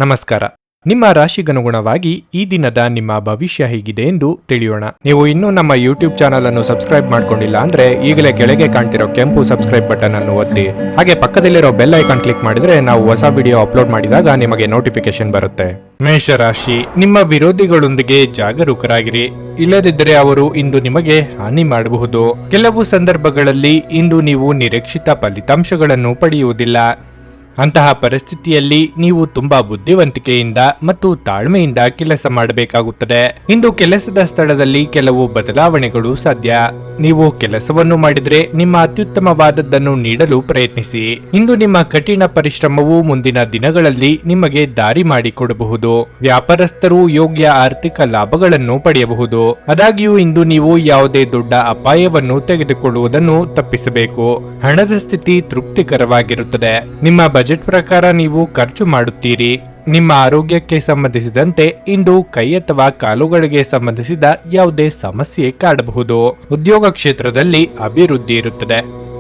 ನಮಸ್ಕಾರ. ನಿಮ್ಮ ರಾಶಿಗನುಗುಣವಾಗಿ ಈ ದಿನದ ನಿಮ್ಮ ಭವಿಷ್ಯ ಹೇಗಿದೆ ಎಂದು ತಿಳಿಯೋಣ. ನೀವು ಇನ್ನೂ ನಮ್ಮ ಯೂಟ್ಯೂಬ್ ಚಾನಲ್ ಅನ್ನು ಸಬ್ಸ್ಕ್ರೈಬ್ ಮಾಡ್ಕೊಂಡಿಲ್ಲ ಅಂದ್ರೆ ಈಗಲೇ ಕೆಳಗೆ ಕಾಣ್ತಿರೋ ಕೆಂಪು ಸಬ್ಸ್ಕ್ರೈಬ್ ಬಟನ್ ಅನ್ನು ಒತ್ತಿ, ಹಾಗೆ ಪಕ್ಕದಲ್ಲಿರೋ ಬೆಲ್ ಐಕಾನ್ ಕ್ಲಿಕ್ ಮಾಡಿದ್ರೆ ನಾವು ಹೊಸ ವಿಡಿಯೋ ಅಪ್ಲೋಡ್ ಮಾಡಿದಾಗ ನಿಮಗೆ ನೋಟಿಫಿಕೇಶನ್ ಬರುತ್ತೆ. ಮೇಷರಾಶಿ, ನಿಮ್ಮ ವಿರೋಧಿಗಳೊಂದಿಗೆ ಜಾಗರೂಕರಾಗಿರಿ, ಇಲ್ಲದಿದ್ದರೆ ಅವರು ಇಂದು ನಿಮಗೆ ಹಾನಿ ಮಾಡಬಹುದು. ಕೆಲವು ಸಂದರ್ಭಗಳಲ್ಲಿ ಇಂದು ನೀವು ನಿರೀಕ್ಷಿತ ಫಲಿತಾಂಶಗಳನ್ನು ಪಡೆಯುವುದಿಲ್ಲ. ಅಂತಹ ಪರಿಸ್ಥಿತಿಯಲ್ಲಿ ನೀವು ತುಂಬಾ ಬುದ್ಧಿವಂತಿಕೆಯಿಂದ ಮತ್ತು ತಾಳ್ಮೆಯಿಂದ ಕೆಲಸ ಮಾಡಬೇಕಾಗುತ್ತದೆ. ಇಂದು ಕೆಲಸದ ಸ್ಥಳದಲ್ಲಿ ಕೆಲವು ಬದಲಾವಣೆಗಳು ಸಾಧ್ಯ. ನೀವು ಕೆಲಸವನ್ನು ಮಾಡಿದರೆ ನಿಮ್ಮ ಅತ್ಯುತ್ತಮವಾದದ್ದನ್ನು ನೀಡಲು ಪ್ರಯತ್ನಿಸಿ. ಇಂದು ನಿಮ್ಮ ಕಠಿಣ ಪರಿಶ್ರಮವು ಮುಂದಿನ ದಿನಗಳಲ್ಲಿ ನಿಮಗೆ ದಾರಿ ಮಾಡಿಕೊಡಬಹುದು. ವ್ಯಾಪಾರಸ್ಥರು ಯೋಗ್ಯ ಆರ್ಥಿಕ ಲಾಭಗಳನ್ನು ಪಡೆಯಬಹುದು. ಆದಾಗ್ಯೂ ಇಂದು ನೀವು ಯಾವುದೇ ದೊಡ್ಡ ಅಪಾಯವನ್ನು ತೆಗೆದುಕೊಳ್ಳುವುದನ್ನು ತಪ್ಪಿಸಬೇಕು. ಹಣದ ಸ್ಥಿತಿ ತೃಪ್ತಿಕರವಾಗಿರುತ್ತದೆ. ನಿಮ್ಮ ಬಜೆಟ್ ಪ್ರಕಾರ ನೀವು ಖರ್ಚು ಮಾಡುತ್ತೀರಿ. ನಿಮ್ಮ ಆರೋಗ್ಯಕ್ಕೆ ಸಂಬಂಧಿಸಿದಂತೆ ಇಂದು ಕೈ ಅಥವಾ ಕಾಲುಗಳಿಗೆ ಸಂಬಂಧಿಸಿದ ಯಾವುದೇ ಸಮಸ್ಯೆ ಕಾಡಬಹುದು. ಉದ್ಯೋಗ ಕ್ಷೇತ್ರದಲ್ಲಿ ಅಭಿವೃದ್ಧಿ ಇರುತ್ತದೆ.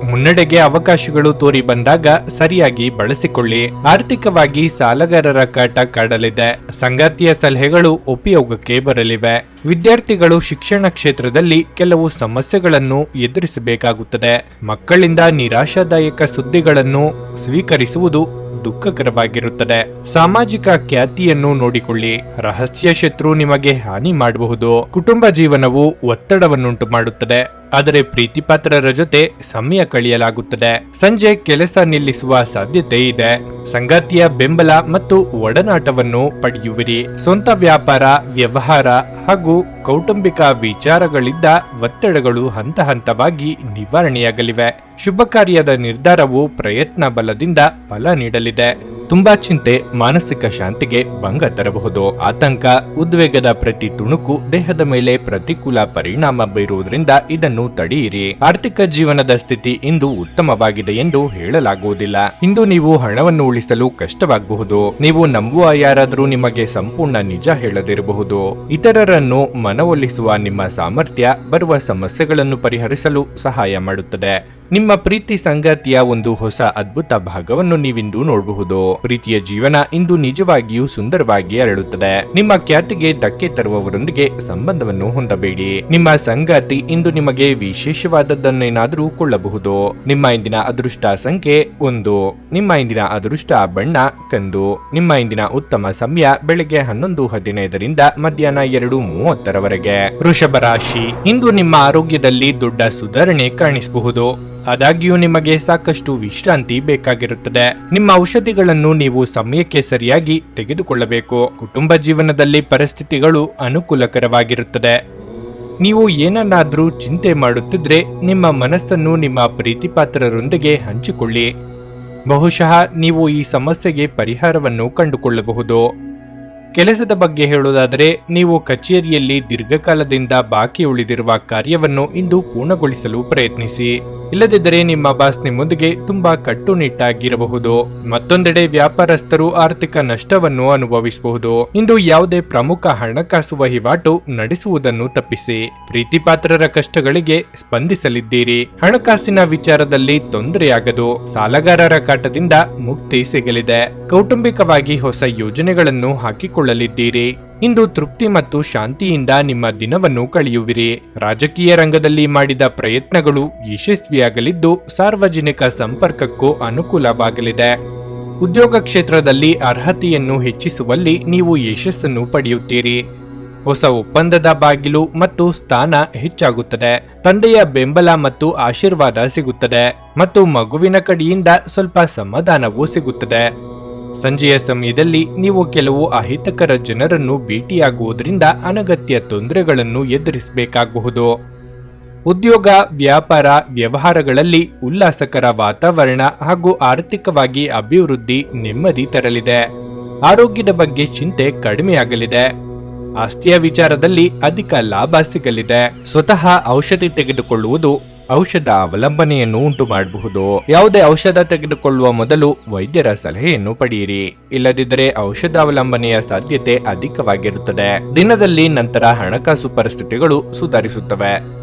ಮುನ್ನಡೆಗೆ ಅವಕಾಶಗಳು ತೋರಿ ಬಂದಾಗ ಸರಿಯಾಗಿ ಬಳಸಿಕೊಳ್ಳಿ. ಆರ್ಥಿಕವಾಗಿ ಸಾಲಗಾರರ ಕಾಟ ಕಾಡಲಿದೆ. ಸಂಗಾತಿಯ ಸಲಹೆಗಳು ಉಪಯೋಗಕ್ಕೆ ಬರಲಿವೆ. ವಿದ್ಯಾರ್ಥಿಗಳು ಶಿಕ್ಷಣ ಕ್ಷೇತ್ರದಲ್ಲಿ ಕೆಲವು ಸಮಸ್ಯೆಗಳನ್ನು ಎದುರಿಸಬೇಕಾಗುತ್ತದೆ. ಮಕ್ಕಳಿಂದ ನಿರಾಶಾದಾಯಕ ಸುದ್ದಿಗಳನ್ನು ಸ್ವೀಕರಿಸುವುದು ದುಃಖಕರವಾಗಿರುತ್ತದೆ. ಸಾಮಾಜಿಕ ಖ್ಯಾತಿಯನ್ನು ನೋಡಿಕೊಳ್ಳಿ. ರಹಸ್ಯ ಶತ್ರು ನಿಮಗೆ ಹಾನಿ ಮಾಡಬಹುದು. ಕುಟುಂಬ ಜೀವನವು ಒತ್ತಡವನ್ನುಂಟು ಮಾಡುತ್ತದೆ, ಆದರೆ ಪ್ರೀತಿಪಾತ್ರರ ಜೊತೆ ಸಮಯ ಕಳೆಯಲಾಗುತ್ತದೆ. ಸಂಜೆ ಕೆಲಸ ನಿಲ್ಲಿಸುವ ಸಾಧ್ಯತೆ ಇದೆ. ಸಂಗಾತಿಯ ಬೆಂಬಲ ಮತ್ತು ಒಡನಾಟವನ್ನು ಪಡೆಯುವಿರಿ. ಸ್ವಂತ ವ್ಯಾಪಾರ, ವ್ಯವಹಾರ ಹಾಗೂ ಕೌಟುಂಬಿಕ ವಿಚಾರಗಳಿಂದ ಒತ್ತಡಗಳು ಹಂತ ಹಂತವಾಗಿ ನಿವಾರಣೆಯಾಗಲಿವೆ. ಶುಭ ಕಾರ್ಯದ ನಿರ್ಧಾರವು ಪ್ರಯತ್ನ ಬಲದಿಂದ ಫಲ ನೀಡಲಿದೆ. ತುಂಬಾ ಚಿಂತೆ ಮಾನಸಿಕ ಶಾಂತಿಗೆ ಭಂಗ ತರಬಹುದು. ಆತಂಕ, ಉದ್ವೇಗದ ಪ್ರತಿ ತುಣುಕು ದೇಹದ ಮೇಲೆ ಪ್ರತಿಕೂಲ ಪರಿಣಾಮ ಬೀರುವುದರಿಂದ ಇದನ್ನು ತಡೆಯಿರಿ. ಆರ್ಥಿಕ ಜೀವನದ ಸ್ಥಿತಿ ಇಂದು ಉತ್ತಮವಾಗಿದೆ ಎಂದು ಹೇಳಲಾಗುವುದಿಲ್ಲ. ಇಂದು ನೀವು ಹಣವನ್ನು ಉಳಿಸಲು ಕಷ್ಟವಾಗಬಹುದು. ನೀವು ನಂಬುವ ಯಾರಾದರೂ ನಿಮಗೆ ಸಂಪೂರ್ಣ ನಿಜ ಹೇಳದಿರಬಹುದು. ಇತರರನ್ನು ಮನವೊಲಿಸುವ ನಿಮ್ಮ ಸಾಮರ್ಥ್ಯ ಬರುವ ಸಮಸ್ಯೆಗಳನ್ನು ಪರಿಹರಿಸಲು ಸಹಾಯ ಮಾಡುತ್ತದೆ. ನಿಮ್ಮ ಪ್ರೀತಿ ಸಂಗಾತಿಯ ಒಂದು ಹೊಸ ಅದ್ಭುತ ಭಾಗವನ್ನು ನೀವಿಂದು ನೋಡಬಹುದು. ಪ್ರೀತಿಯ ಜೀವನ ಇಂದು ನಿಜವಾಗಿಯೂ ಸುಂದರವಾಗಿ ಅರಳುತ್ತದೆ. ನಿಮ್ಮ ಖ್ಯಾತಿಗೆ ಧಕ್ಕೆ ತರುವವರೊಂದಿಗೆ ಸಂಬಂಧವನ್ನು ಹೊಂದಬೇಡಿ. ನಿಮ್ಮ ಸಂಗಾತಿ ಇಂದು ನಿಮಗೆ ವಿಶೇಷವಾದದ್ದನ್ನೇನಾದರೂ ಕೊಳ್ಳಬಹುದು. ನಿಮ್ಮ ಇಂದಿನ ಅದೃಷ್ಟ ಸಂಖ್ಯೆ 1. ನಿಮ್ಮ ಇಂದಿನ ಅದೃಷ್ಟ ಬಣ್ಣ ಕಂದು. ನಿಮ್ಮ ಇಂದಿನ ಉತ್ತಮ ಸಮಯ ಬೆಳಗ್ಗೆ 11:15 ಮಧ್ಯಾಹ್ನ 2:30 ವೃಷಭ ರಾಶಿ, ಇಂದು ನಿಮ್ಮ ಆರೋಗ್ಯದಲ್ಲಿ ದೊಡ್ಡ ಸುಧಾರಣೆ ಕಾಣಿಸಬಹುದು. ಆದಾಗ್ಯೂ ನಿಮಗೆ ಸಾಕಷ್ಟು ವಿಶ್ರಾಂತಿ ಬೇಕಾಗಿರುತ್ತದೆ. ನಿಮ್ಮ ಔಷಧಿಗಳನ್ನು ನೀವು ಸಮಯಕ್ಕೆ ಸರಿಯಾಗಿ ತೆಗೆದುಕೊಳ್ಳಬೇಕು. ಕುಟುಂಬ ಜೀವನದಲ್ಲಿ ಪರಿಸ್ಥಿತಿಗಳು ಅನುಕೂಲಕರವಾಗಿರುತ್ತದೆ. ನೀವು ಏನನ್ನಾದ್ರೂ ಚಿಂತೆ ಮಾಡುತ್ತಿದ್ರೆ ನಿಮ್ಮ ಮನಸ್ಸನ್ನು ನಿಮ್ಮ ಪ್ರೀತಿಪಾತ್ರರೊಂದಿಗೆ ಹಂಚಿಕೊಳ್ಳಿ. ಬಹುಶಃ ನೀವು ಈ ಸಮಸ್ಯೆಗೆ ಪರಿಹಾರವನ್ನು ಕಂಡುಕೊಳ್ಳಬಹುದು. ಕೆಲಸದ ಬಗ್ಗೆ ಹೇಳುವುದಾದರೆ, ನೀವು ಕಚೇರಿಯಲ್ಲಿ ದೀರ್ಘಕಾಲದಿಂದ ಬಾಕಿ ಉಳಿದಿರುವ ಕಾರ್ಯವನ್ನು ಇಂದು ಪೂರ್ಣಗೊಳಿಸಲು ಪ್ರಯತ್ನಿಸಿ. ಇಲ್ಲದಿದ್ದರೆ ನಿಮ್ಮ ಬಾಸ್ ನಿಮ್ಮೊಂದಿಗೆ ತುಂಬಾ ಕಟ್ಟುನಿಟ್ಟಾಗಿರಬಹುದು. ಮತ್ತೊಂದೆಡೆ ವ್ಯಾಪಾರಸ್ಥರು ಆರ್ಥಿಕ ನಷ್ಟವನ್ನು ಅನುಭವಿಸಬಹುದು. ಇಂದು ಯಾವುದೇ ಪ್ರಮುಖ ಹಣಕಾಸು ವಹಿವಾಟು ನಡೆಸುವುದನ್ನು ತಪ್ಪಿಸಿ. ಪ್ರೀತಿಪಾತ್ರರ ಕಷ್ಟಗಳಿಗೆ ಸ್ಪಂದಿಸಲಿದ್ದೀರಿ. ಹಣಕಾಸಿನ ವಿಚಾರದಲ್ಲಿ ತೊಂದರೆಯಾಗದು. ಸಾಲಗಾರರ ಕಾಟದಿಂದ ಮುಕ್ತಿ ಸಿಗಲಿದೆ. ಕೌಟುಂಬಿಕವಾಗಿ ಹೊಸ ಯೋಜನೆಗಳನ್ನು ಹಾಕಿಕೊಳ್ಳಲಿದ್ದೀರಿ. ಇಂದು ತೃಪ್ತಿ ಮತ್ತು ಶಾಂತಿಯಿಂದ ನಿಮ್ಮ ದಿನವನ್ನು ಕಳೆಯುವಿರಿ. ರಾಜಕೀಯ ರಂಗದಲ್ಲಿ ಮಾಡಿದ ಪ್ರಯತ್ನಗಳು ಯಶಸ್ವಿಯಾಗಲಿದ್ದು ಸಾರ್ವಜನಿಕ ಸಂಪರ್ಕಕ್ಕೂ ಅನುಕೂಲವಾಗಲಿದೆ. ಉದ್ಯೋಗ ಕ್ಷೇತ್ರದಲ್ಲಿ ಅರ್ಹತೆಯನ್ನು ಹೆಚ್ಚಿಸುವಲ್ಲಿ ನೀವು ಯಶಸ್ಸನ್ನು ಪಡೆಯುತ್ತೀರಿ. ಹೊಸ ಒಪ್ಪಂದದ ಬಾಗಿಲು ಮತ್ತು ಸ್ಥಾನ ಹೆಚ್ಚಾಗುತ್ತದೆ. ತಂದೆಯ ಬೆಂಬಲ ಮತ್ತು ಆಶೀರ್ವಾದ ಸಿಗುತ್ತದೆ ಮತ್ತು ಮಗುವಿನ ಕಡೆಯಿಂದ ಸ್ವಲ್ಪ ಸಮಾಧಾನವೂ ಸಿಗುತ್ತದೆ. ಸಂಜೆಯ ಸಮಯದಲ್ಲಿ ನೀವು ಕೆಲವು ಅಹಿತಕರ ಜನರನ್ನು ಭೇಟಿಯಾಗುವುದರಿಂದ ಅನಗತ್ಯ ತೊಂದರೆಗಳನ್ನು ಎದುರಿಸಬೇಕಾಗಬಹುದು. ಉದ್ಯೋಗ, ವ್ಯಾಪಾರ, ವ್ಯವಹಾರಗಳಲ್ಲಿ ಉಲ್ಲಾಸಕರ ವಾತಾವರಣ ಹಾಗೂ ಆರ್ಥಿಕವಾಗಿ ಅಭಿವೃದ್ಧಿ ನೆಮ್ಮದಿ ತರಲಿದೆ. ಆರೋಗ್ಯದ ಬಗ್ಗೆ ಚಿಂತೆ ಕಡಿಮೆಯಾಗಲಿದೆ. ಆಸ್ತಿಯ ವಿಚಾರದಲ್ಲಿ ಅಧಿಕ ಲಾಭ ಸಿಗಲಿದೆ. ಸ್ವತಃ ಔಷಧಿ ತೆಗೆದುಕೊಳ್ಳುವುದು ಔಷಧ ಅವಲಂಬನೆಯನ್ನು ಉಂಟು ಮಾಡಬಹುದು. ಯಾವುದೇ ಔಷಧ ತೆಗೆದುಕೊಳ್ಳುವ ಮೊದಲು ವೈದ್ಯರ ಸಲಹೆಯನ್ನು ಪಡೆಯಿರಿ. ಇಲ್ಲದಿದ್ದರೆ ಔಷಧ ಅವಲಂಬನೆಯ ಸಾಧ್ಯತೆ ಅಧಿಕವಾಗಿರುತ್ತದೆ. ದಿನದಲ್ಲಿ ನಂತರ ಹಣಕಾಸು ಪರಿಸ್ಥಿತಿಗಳು ಸುಧಾರಿಸುತ್ತವೆ.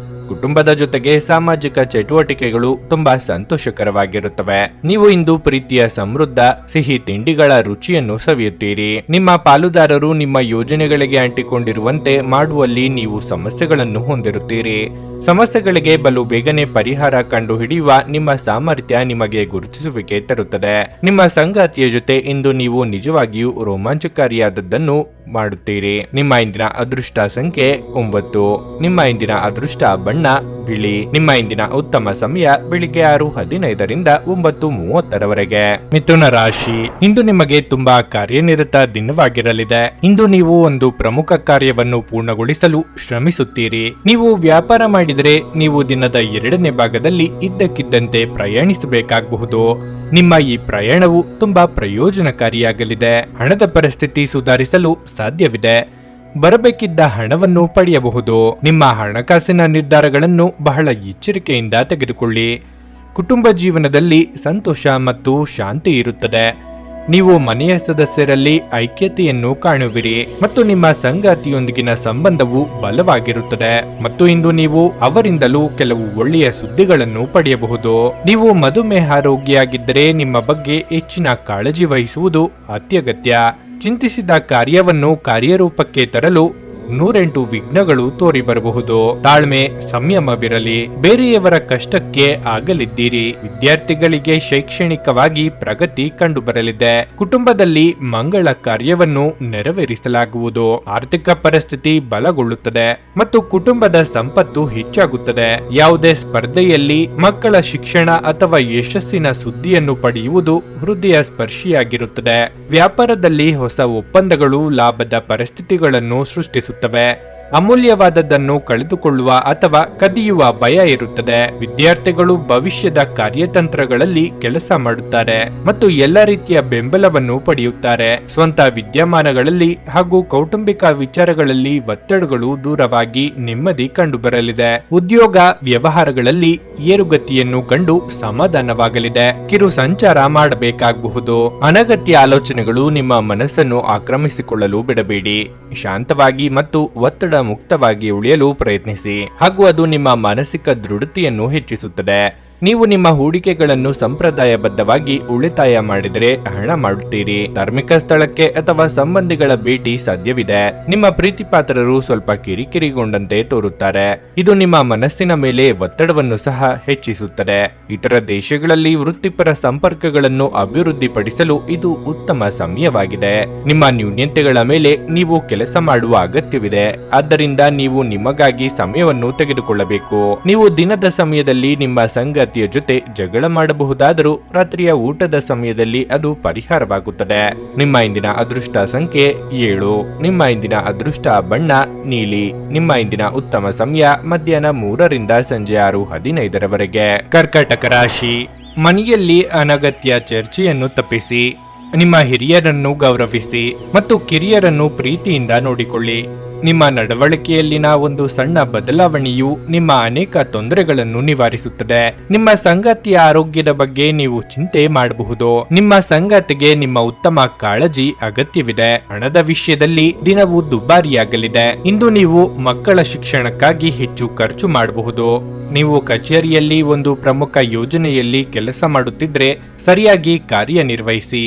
ಕುಟುಂಬದ ಜೊತೆಗೆ ಸಾಮಾಜಿಕ ಚಟುವಟಿಕೆಗಳು ತುಂಬಾ ಸಂತೋಷಕರವಾಗಿರುತ್ತವೆ. ನೀವು ಇಂದು ಪ್ರೀತಿಯ ಸಮೃದ್ಧ ಸಿಹಿ ತಿಂಡಿಗಳ ರುಚಿಯನ್ನು ಸವಿಯುತ್ತೀರಿ. ನಿಮ್ಮ ಪಾಲುದಾರರು ನಿಮ್ಮ ಯೋಜನೆಗಳಿಗೆ ಅಂಟಿಕೊಂಡಿರುವಂತೆ ಮಾಡುವಲ್ಲಿ ನೀವು ಸಮಸ್ಯೆಗಳನ್ನು ಹೊಂದಿರುತ್ತೀರಿ. ಸಮಸ್ಯೆಗಳಿಗೆ ಬಲು ಬೇಗನೆ ಪರಿಹಾರ ಕಂಡು ಹಿಡಿಯುವ ನಿಮ್ಮ ಸಾಮರ್ಥ್ಯ ನಿಮಗೆ ಗುರುತಿಸುವಿಕೆ ತರುತ್ತದೆ. ನಿಮ್ಮ ಸಂಗಾತಿಯ ಜೊತೆ ಇಂದು ನೀವು ನಿಜವಾಗಿಯೂ ರೋಮಾಂಚಕಾರಿಯಾದದ್ದನ್ನು ಮಾಡುತ್ತೀರಿ. ನಿಮ್ಮ ಇಂದಿನ ಅದೃಷ್ಟ ಸಂಖ್ಯೆ 9. ನಿಮ್ಮ ಇಂದಿನ ಅದೃಷ್ಟ ಬಣ್ಣ ಬಿಳಿ. ನಿಮ್ಮ ಇಂದಿನ ಉತ್ತಮ ಸಮಯ ಬೆಳಿಗ್ಗೆ 6:15ರಿಂದ 9:30ರವರೆಗೆ. ಮಿಥುನ ರಾಶಿ, ಇಂದು ನಿಮಗೆ ತುಂಬಾ ಕಾರ್ಯನಿರತ ದಿನವಾಗಿರಲಿದೆ. ಇಂದು ನೀವು ಒಂದು ಪ್ರಮುಖ ಕಾರ್ಯವನ್ನು ಪೂರ್ಣಗೊಳಿಸಲು ಶ್ರಮಿಸುತ್ತೀರಿ. ನೀವು ವ್ಯಾಪಾರ ಮಾಡಿದರೆ ನೀವು ದಿನದ 2ನೇ ಭಾಗದಲ್ಲಿ ಇದ್ದಕ್ಕಿದ್ದಂತೆ ಪ್ರಯಾಣಿಸಬೇಕಾಗಬಹುದು. ನಿಮ್ಮ ಈ ಪ್ರಯಾಣವು ತುಂಬಾ ಪ್ರಯೋಜನಕಾರಿಯಾಗಲಿದೆ. ಹಣದ ಪರಿಸ್ಥಿತಿ ಸುಧಾರಿಸಲು ಸಾಧ್ಯವಿದೆ. ಬರಬೇಕಿದ್ದ ಹಣವನ್ನು ಪಡೆಯಬಹುದು. ನಿಮ್ಮ ಹಣಕಾಸಿನ ನಿರ್ಧಾರಗಳನ್ನು ಬಹಳ ಎಚ್ಚರಿಕೆಯಿಂದ ತೆಗೆದುಕೊಳ್ಳಿ. ಕುಟುಂಬ ಜೀವನದಲ್ಲಿ ಸಂತೋಷ ಮತ್ತು ಶಾಂತಿ ಇರುತ್ತದೆ. ನೀವು ಮನೆಯ ಸದಸ್ಯರಲ್ಲಿ ಐಕ್ಯತೆಯನ್ನು ಕಾಣುವಿರಿ ಮತ್ತು ನಿಮ್ಮ ಸಂಗಾತಿಯೊಂದಿಗಿನ ಸಂಬಂಧವು ಬಲವಾಗಿರುತ್ತದೆ. ಮತ್ತು ಇಂದು ನೀವು ಅವರಿಂದಲೂ ಕೆಲವು ಒಳ್ಳೆಯ ಸುದ್ದಿಗಳನ್ನು ಪಡೆಯಬಹುದು. ನೀವು ಮಧುಮೇಹ ರೋಗಿಯಾಗಿದ್ದರೆ ನಿಮ್ಮ ಬಗ್ಗೆ ಹೆಚ್ಚಿನ ಕಾಳಜಿ ವಹಿಸುವುದು ಅತ್ಯಗತ್ಯ. ಚಿಂತಿಸಿದ ಕಾರ್ಯವನ್ನು ಕಾರ್ಯರೂಪಕ್ಕೆ ತರಲು 108 ವಿಘ್ನಗಳು ತೋರಿ ಬರಬಹುದು. ತಾಳ್ಮೆ, ಸಂಯಮವಿರಲಿ. ಬೇರೆಯವರ ಕಷ್ಟಕ್ಕೆ ಆಗಲಿದ್ದೀರಿ. ವಿದ್ಯಾರ್ಥಿಗಳಿಗೆ ಶೈಕ್ಷಣಿಕವಾಗಿ ಪ್ರಗತಿ ಕಂಡುಬರಲಿದೆ. ಕುಟುಂಬದಲ್ಲಿ ಮಂಗಳ ಕಾರ್ಯವನ್ನು ನೆರವೇರಿಸಲಾಗುವುದು. ಆರ್ಥಿಕ ಪರಿಸ್ಥಿತಿ ಬಲಗೊಳ್ಳುತ್ತದೆ ಮತ್ತು ಕುಟುಂಬದ ಸಂಪತ್ತು ಹೆಚ್ಚಾಗುತ್ತದೆ. ಯಾವುದೇ ಸ್ಪರ್ಧೆಯಲ್ಲಿ ಮಕ್ಕಳ ಶಿಕ್ಷಣ ಅಥವಾ ಯಶಸ್ಸಿನ ಸುದ್ದಿಯನ್ನು ಪಡೆಯುವುದು ಹೃದಯ ಸ್ಪರ್ಶಿಯಾಗಿರುತ್ತದೆ. ವ್ಯಾಪಾರದಲ್ಲಿ ಹೊಸ ಒಪ್ಪಂದಗಳು ಲಾಭದ ಪರಿಸ್ಥಿತಿಗಳನ್ನು ಸೃಷ್ಟಿಸುತ್ತವೆ. ಅಮೂಲ್ಯವಾದದ್ದನ್ನು ಕಳೆದುಕೊಳ್ಳುವ ಅಥವಾ ಕದಿಯುವ ಭಯ ಇರುತ್ತದೆ. ವಿದ್ಯಾರ್ಥಿಗಳು ಭವಿಷ್ಯದ ಕಾರ್ಯತಂತ್ರಗಳಲ್ಲಿ ಕೆಲಸ ಮಾಡುತ್ತಾರೆ ಮತ್ತು ಎಲ್ಲ ರೀತಿಯ ಬೆಂಬಲವನ್ನು ಪಡೆಯುತ್ತಾರೆ. ಸ್ವಂತ ವಿದ್ಯಮಾನಗಳಲ್ಲಿ ಹಾಗೂ ಕೌಟುಂಬಿಕ ವಿಚಾರಗಳಲ್ಲಿ ಒತ್ತಡಗಳು ದೂರವಾಗಿ ನೆಮ್ಮದಿ ಕಂಡುಬರಲಿದೆ. ಉದ್ಯೋಗ ವ್ಯವಹಾರಗಳಲ್ಲಿ ಏರುಗತಿಯನ್ನು ಕಂಡು ಸಮಾಧಾನವಾಗಲಿದೆ. ಕಿರು ಸಂಚಾರ ಮಾಡಬೇಕಾಗಬಹುದು. ಅನಗತ್ಯ ಆಲೋಚನೆಗಳು ನಿಮ್ಮ ಮನಸ್ಸನ್ನು ಆಕ್ರಮಿಸಿಕೊಳ್ಳಲು ಬಿಡಬೇಡಿ. ಶಾಂತವಾಗಿ ಮತ್ತು ಒತ್ತಡ ಮುಕ್ತವಾಗಿ ಉಳಿಯಲು ಪ್ರಯತ್ನಿಸಿ, ಹಾಗೂ ಅದು ನಿಮ್ಮ ಮಾನಸಿಕ ದೃಢತೆಯನ್ನು ಹೆಚ್ಚಿಸುತ್ತದೆ. ನೀವು ನಿಮ್ಮ ಹೂಡಿಕೆಗಳನ್ನು ಸಂಪ್ರದಾಯಬದ್ಧವಾಗಿ ಉಳಿತಾಯ ಮಾಡಿದರೆ ಹಣ ಮಾಡುತ್ತೀರಿ. ಧಾರ್ಮಿಕ ಸ್ಥಳಕ್ಕೆ ಅಥವಾ ಸಂಬಂಧಿಗಳ ಭೇಟಿ ಸಾಧ್ಯವಿದೆ. ನಿಮ್ಮ ಪ್ರೀತಿಪಾತ್ರರು ಸ್ವಲ್ಪ ಕಿರಿಕಿರಿಗೊಂಡಂತೆ ತೋರುತ್ತಾರೆ. ಇದು ನಿಮ್ಮ ಮನಸ್ಸಿನ ಮೇಲೆ ಒತ್ತಡವನ್ನು ಸಹ ಹೆಚ್ಚಿಸುತ್ತದೆ. ಇತರ ದೇಶಗಳಲ್ಲಿ ವೃತ್ತಿಪರ ಸಂಪರ್ಕಗಳನ್ನು ಅಭಿವೃದ್ಧಿಪಡಿಸಲು ಇದು ಉತ್ತಮ ಸಮಯವಾಗಿದೆ. ನಿಮ್ಮ ನ್ಯೂನ್ಯತೆಗಳ ಮೇಲೆ ನೀವು ಕೆಲಸ ಮಾಡುವ ಅಗತ್ಯವಿದೆ. ಆದ್ದರಿಂದ ನೀವು ನಿಮಗಾಗಿ ಸಮಯವನ್ನು ತೆಗೆದುಕೊಳ್ಳಬೇಕು. ನೀವು ದಿನದ ಸಮಯದಲ್ಲಿ ನಿಮ್ಮ ಸಂಗಾತಿಯ ಜೊತೆ ಜಗಳ ಮಾಡಬಹುದಾದರೂ ರಾತ್ರಿಯ ಊಟದ ಸಮಯದಲ್ಲಿ ಅದು ಪರಿಹಾರವಾಗುತ್ತದೆ. ನಿಮ್ಮ ಇಂದಿನ ಅದೃಷ್ಟ ಸಂಖ್ಯೆ 7. ನಿಮ್ಮ ಇಂದಿನ ಅದೃಷ್ಟ ಬಣ್ಣ ನೀಲಿ. ನಿಮ್ಮ ಇಂದಿನ ಉತ್ತಮ ಸಮಯ ಮಧ್ಯಾಹ್ನ 3ರಿಂದ ಸಂಜೆ 6:15ರವರೆಗೆ. ಕರ್ಕಾಟಕ ರಾಶಿ, ಮನೆಯಲ್ಲಿ ಅನಗತ್ಯ ಚರ್ಚೆಯನ್ನು ತಪ್ಪಿಸಿ. ನಿಮ್ಮ ಹಿರಿಯರನ್ನು ಗೌರವಿಸಿ ಮತ್ತು ಕಿರಿಯರನ್ನು ಪ್ರೀತಿಯಿಂದ ನೋಡಿಕೊಳ್ಳಿ. ನಿಮ್ಮ ನಡವಳಿಕೆಯಲ್ಲಿನ ಒಂದು ಸಣ್ಣ ಬದಲಾವಣೆಯು ನಿಮ್ಮ ಅನೇಕ ತೊಂದರೆಗಳನ್ನು ನಿವಾರಿಸುತ್ತದೆ. ನಿಮ್ಮ ಸಂಗಾತಿಯ ಆರೋಗ್ಯದ ಬಗ್ಗೆ ನೀವು ಚಿಂತೆ ಮಾಡಬಹುದು. ನಿಮ್ಮ ಸಂಗಾತಿಗೆ ನಿಮ್ಮ ಉತ್ತಮ ಕಾಳಜಿ ಅಗತ್ಯವಿದೆ. ಹಣದ ವಿಷಯದಲ್ಲಿ ದಿನವು ದುಬಾರಿಯಾಗಲಿದೆ. ಇಂದು ನೀವು ಮಕ್ಕಳ ಶಿಕ್ಷಣಕ್ಕಾಗಿ ಹೆಚ್ಚು ಖರ್ಚು ಮಾಡಬಹುದು. ನೀವು ಕಚೇರಿಯಲ್ಲಿ ಒಂದು ಪ್ರಮುಖ ಯೋಜನೆಯಲ್ಲಿ ಕೆಲಸ ಮಾಡುತ್ತಿದ್ರೆ ಸರಿಯಾಗಿ ಕಾರ್ಯನಿರ್ವಹಿಸಿ.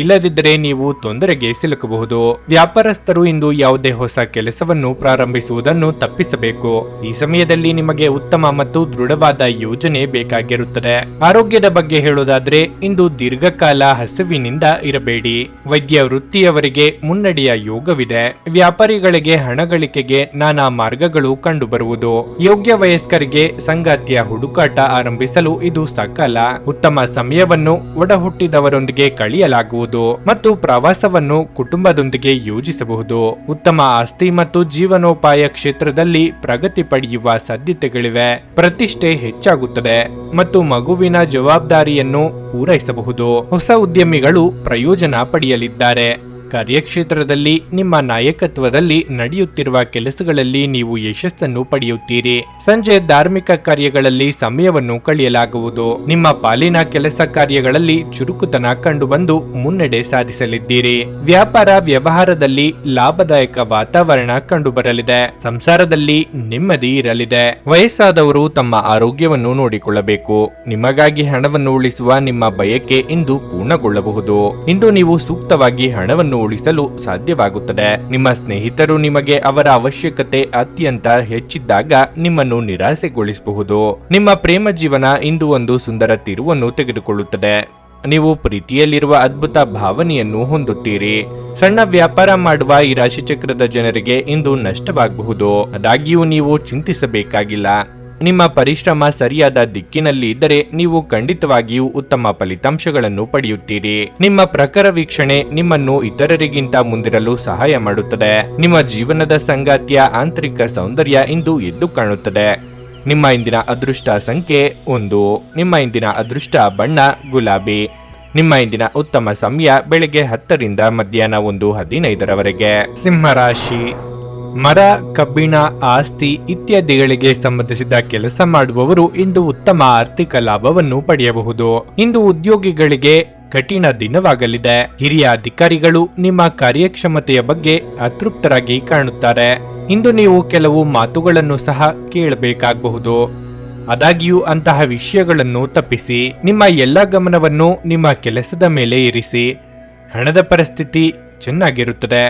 ಇಲ್ಲದಿದ್ದರೆ ನೀವು ತೊಂದರೆಗೆ ಸಿಲುಕಬಹುದು. ವ್ಯಾಪಾರಸ್ಥರು ಇಂದು ಯಾವುದೇ ಹೊಸ ಕೆಲಸವನ್ನು ಪ್ರಾರಂಭಿಸುವುದನ್ನು ತಪ್ಪಿಸಬೇಕು. ಈ ಸಮಯದಲ್ಲಿ ನಿಮಗೆ ಉತ್ತಮ ಮತ್ತು ದೃಢವಾದ ಯೋಜನೆ ಬೇಕಾಗಿರುತ್ತದೆ. ಆರೋಗ್ಯದ ಬಗ್ಗೆ ಹೇಳೋದಾದ್ರೆ ಇಂದು ದೀರ್ಘಕಾಲ ಹಸಿವಿನಿಂದ ಇರಬೇಡಿ. ವೈದ್ಯ ವೃತ್ತಿಯವರಿಗೆ ಮುನ್ನಡೆಯ ಯೋಗವಿದೆ. ವ್ಯಾಪಾರಿಗಳಿಗೆ ಹಣ ಗಳಿಕೆಗೆ ನಾನಾ ಮಾರ್ಗಗಳು ಕಂಡುಬರುವುದು. ಯೋಗ್ಯ ವಯಸ್ಕರಿಗೆ ಸಂಗಾತಿಯ ಹುಡುಕಾಟ ಆರಂಭಿಸಲು ಇದು ಸಕಾಲ. ಉತ್ತಮ ಸಮಯವನ್ನು ಒಡಹುಟ್ಟಿದವರೊಂದಿಗೆ ಕಳೆಯಲಾಗುವುದು ಮತ್ತು ಪ್ರವಾಸವನ್ನು ಕುಟುಂಬದೊಂದಿಗೆ ಯೋಜಿಸಬಹುದು. ಉತ್ತಮ ಆಸ್ತಿ ಮತ್ತು ಜೀವನೋಪಾಯ ಕ್ಷೇತ್ರದಲ್ಲಿ ಪ್ರಗತಿ ಪಡೆಯುವ ಸಾಧ್ಯತೆಗಳಿವೆ. ಪ್ರತಿಷ್ಠೆ ಹೆಚ್ಚಾಗುತ್ತದೆ ಮತ್ತು ಮಗುವಿನ ಜವಾಬ್ದಾರಿಯನ್ನು ಪೂರೈಸಬಹುದು. ಹೊಸ ಉದ್ಯಮಿಗಳು ಪ್ರಯೋಜನ ಪಡೆಯಲಿದ್ದಾರೆ. ಕಾರ್ಯಕ್ಷೇತ್ರದಲ್ಲಿ ನಿಮ್ಮ ನಾಯಕತ್ವದಲ್ಲಿ ನಡೆಯುತ್ತಿರುವ ಕೆಲಸಗಳಲ್ಲಿ ನೀವು ಯಶಸ್ಸನ್ನು ಪಡೆಯುತ್ತೀರಿ. ಸಂಜೆ ಧಾರ್ಮಿಕ ಕಾರ್ಯಗಳಲ್ಲಿ ಸಮಯವನ್ನು ಕಳೆಯಲಾಗುವುದು. ನಿಮ್ಮ ಪಾಲಿನ ಕೆಲಸ ಕಾರ್ಯಗಳಲ್ಲಿ ಚುರುಕುತನ ಕಂಡುಬಂದು ಮುನ್ನಡೆ ಸಾಧಿಸಲಿದ್ದೀರಿ. ವ್ಯಾಪಾರ ವ್ಯವಹಾರದಲ್ಲಿ ಲಾಭದಾಯಕ ವಾತಾವರಣ ಕಂಡುಬರಲಿದೆ. ಸಂಸಾರದಲ್ಲಿ ನೆಮ್ಮದಿ ಇರಲಿದೆ. ವಯಸ್ಸಾದವರು ತಮ್ಮ ಆರೋಗ್ಯವನ್ನು ನೋಡಿಕೊಳ್ಳಬೇಕು. ನಿಮಗಾಗಿ ಹಣವನ್ನು ಉಳಿಸುವ ನಿಮ್ಮ ಬಯಕೆ ಇಂದು ಪೂರ್ಣಗೊಳ್ಳಬಹುದು. ಇಂದು ನೀವು ಸೂಕ್ತವಾಗಿ ಹಣವನ್ನು ಉಳಿಸಲು ಸಾಧ್ಯವಾಗುತ್ತದೆ. ನಿಮ್ಮ ಸ್ನೇಹಿತರು ನಿಮಗೆ ಅವರ ಅವಶ್ಯಕತೆ ಅತ್ಯಂತ ಹೆಚ್ಚಿದ್ದಾಗ ನಿಮ್ಮನ್ನು ನಿರಾಸೆಗೊಳಿಸಬಹುದು. ನಿಮ್ಮ ಪ್ರೇಮ ಜೀವನ ಇಂದು ಒಂದು ಸುಂದರ ತಿರುವನ್ನು ತೆಗೆದುಕೊಳ್ಳುತ್ತದೆ. ನೀವು ಪ್ರೀತಿಯಲ್ಲಿರುವ ಅದ್ಭುತ ಭಾವನೆಯನ್ನು ಹೊಂದುತ್ತೀರಿ. ಸಣ್ಣ ವ್ಯಾಪಾರ ಮಾಡುವ ಈ ರಾಶಿಚಕ್ರದ ಜನರಿಗೆ ಇಂದು ನಷ್ಟವಾಗಬಹುದು. ಆದಾಗ್ಯೂ ನೀವು ಚಿಂತಿಸಬೇಕಾಗಿಲ್ಲ. ನಿಮ್ಮ ಪರಿಶ್ರಮ ಸರಿಯಾದ ದಿಕ್ಕಿನಲ್ಲಿ ಇದ್ದರೆ ನೀವು ಖಂಡಿತವಾಗಿಯೂ ಉತ್ತಮ ಫಲಿತಾಂಶಗಳನ್ನು ಪಡೆಯುತ್ತೀರಿ. ನಿಮ್ಮ ಪ್ರಖರ ವೀಕ್ಷಣೆ ನಿಮ್ಮನ್ನು ಇತರರಿಗಿಂತ ಮುಂದಿರಲು ಸಹಾಯ ಮಾಡುತ್ತದೆ. ನಿಮ್ಮ ಜೀವನದ ಸಂಗಾತಿಯ ಆಂತರಿಕ ಸೌಂದರ್ಯ ಇಂದು ಎದ್ದು ಕಾಣುತ್ತದೆ. ನಿಮ್ಮ ಇಂದಿನ ಅದೃಷ್ಟ ಸಂಖ್ಯೆ 1. ನಿಮ್ಮ ಇಂದಿನ ಅದೃಷ್ಟ ಬಣ್ಣ ಗುಲಾಬಿ. ನಿಮ್ಮ ಇಂದಿನ ಉತ್ತಮ ಸಮಯ ಬೆಳಗ್ಗೆ 10ರಿಂದ ಮಧ್ಯಾಹ್ನ 1:15ರವರೆಗೆ. ಸಿಂಹರಾಶಿ. ಮರ, ಕಬ್ಬಿಣ, ಆಸ್ತಿ ಇತ್ಯಾದಿಗಳಿಗೆ ಸಂಬಂಧಿಸಿದ ಕೆಲಸ ಮಾಡುವವರು ಇಂದು ಉತ್ತಮ ಆರ್ಥಿಕ ಲಾಭವನ್ನು ಪಡೆಯಬಹುದು. ಇಂದು ಉದ್ಯೋಗಿಗಳಿಗೆ ಕಠಿಣ ದಿನವಾಗಲಿದೆ. ಹಿರಿಯ ಅಧಿಕಾರಿಗಳು ನಿಮ್ಮ ಕಾರ್ಯಕ್ಷಮತೆಯ ಬಗ್ಗೆ ಅತೃಪ್ತರಾಗಿ ಕಾಣುತ್ತಾರೆ. ಇಂದು ನೀವು ಕೆಲವು ಮಾತುಗಳನ್ನು ಸಹ ಕೇಳಬೇಕಾಗಬಹುದು. ಆದಾಗ್ಯೂ ಅಂತಹ ವಿಷಯಗಳನ್ನು ತಪ್ಪಿಸಿ ನಿಮ್ಮ ಎಲ್ಲ ಗಮನವನ್ನು ನಿಮ್ಮ ಕೆಲಸದ ಮೇಲೆ ಇರಿಸಿ. ಹಣದ ಪರಿಸ್ಥಿತಿ ಚೆನ್ನಾಗಿರುತ್ತದೆ.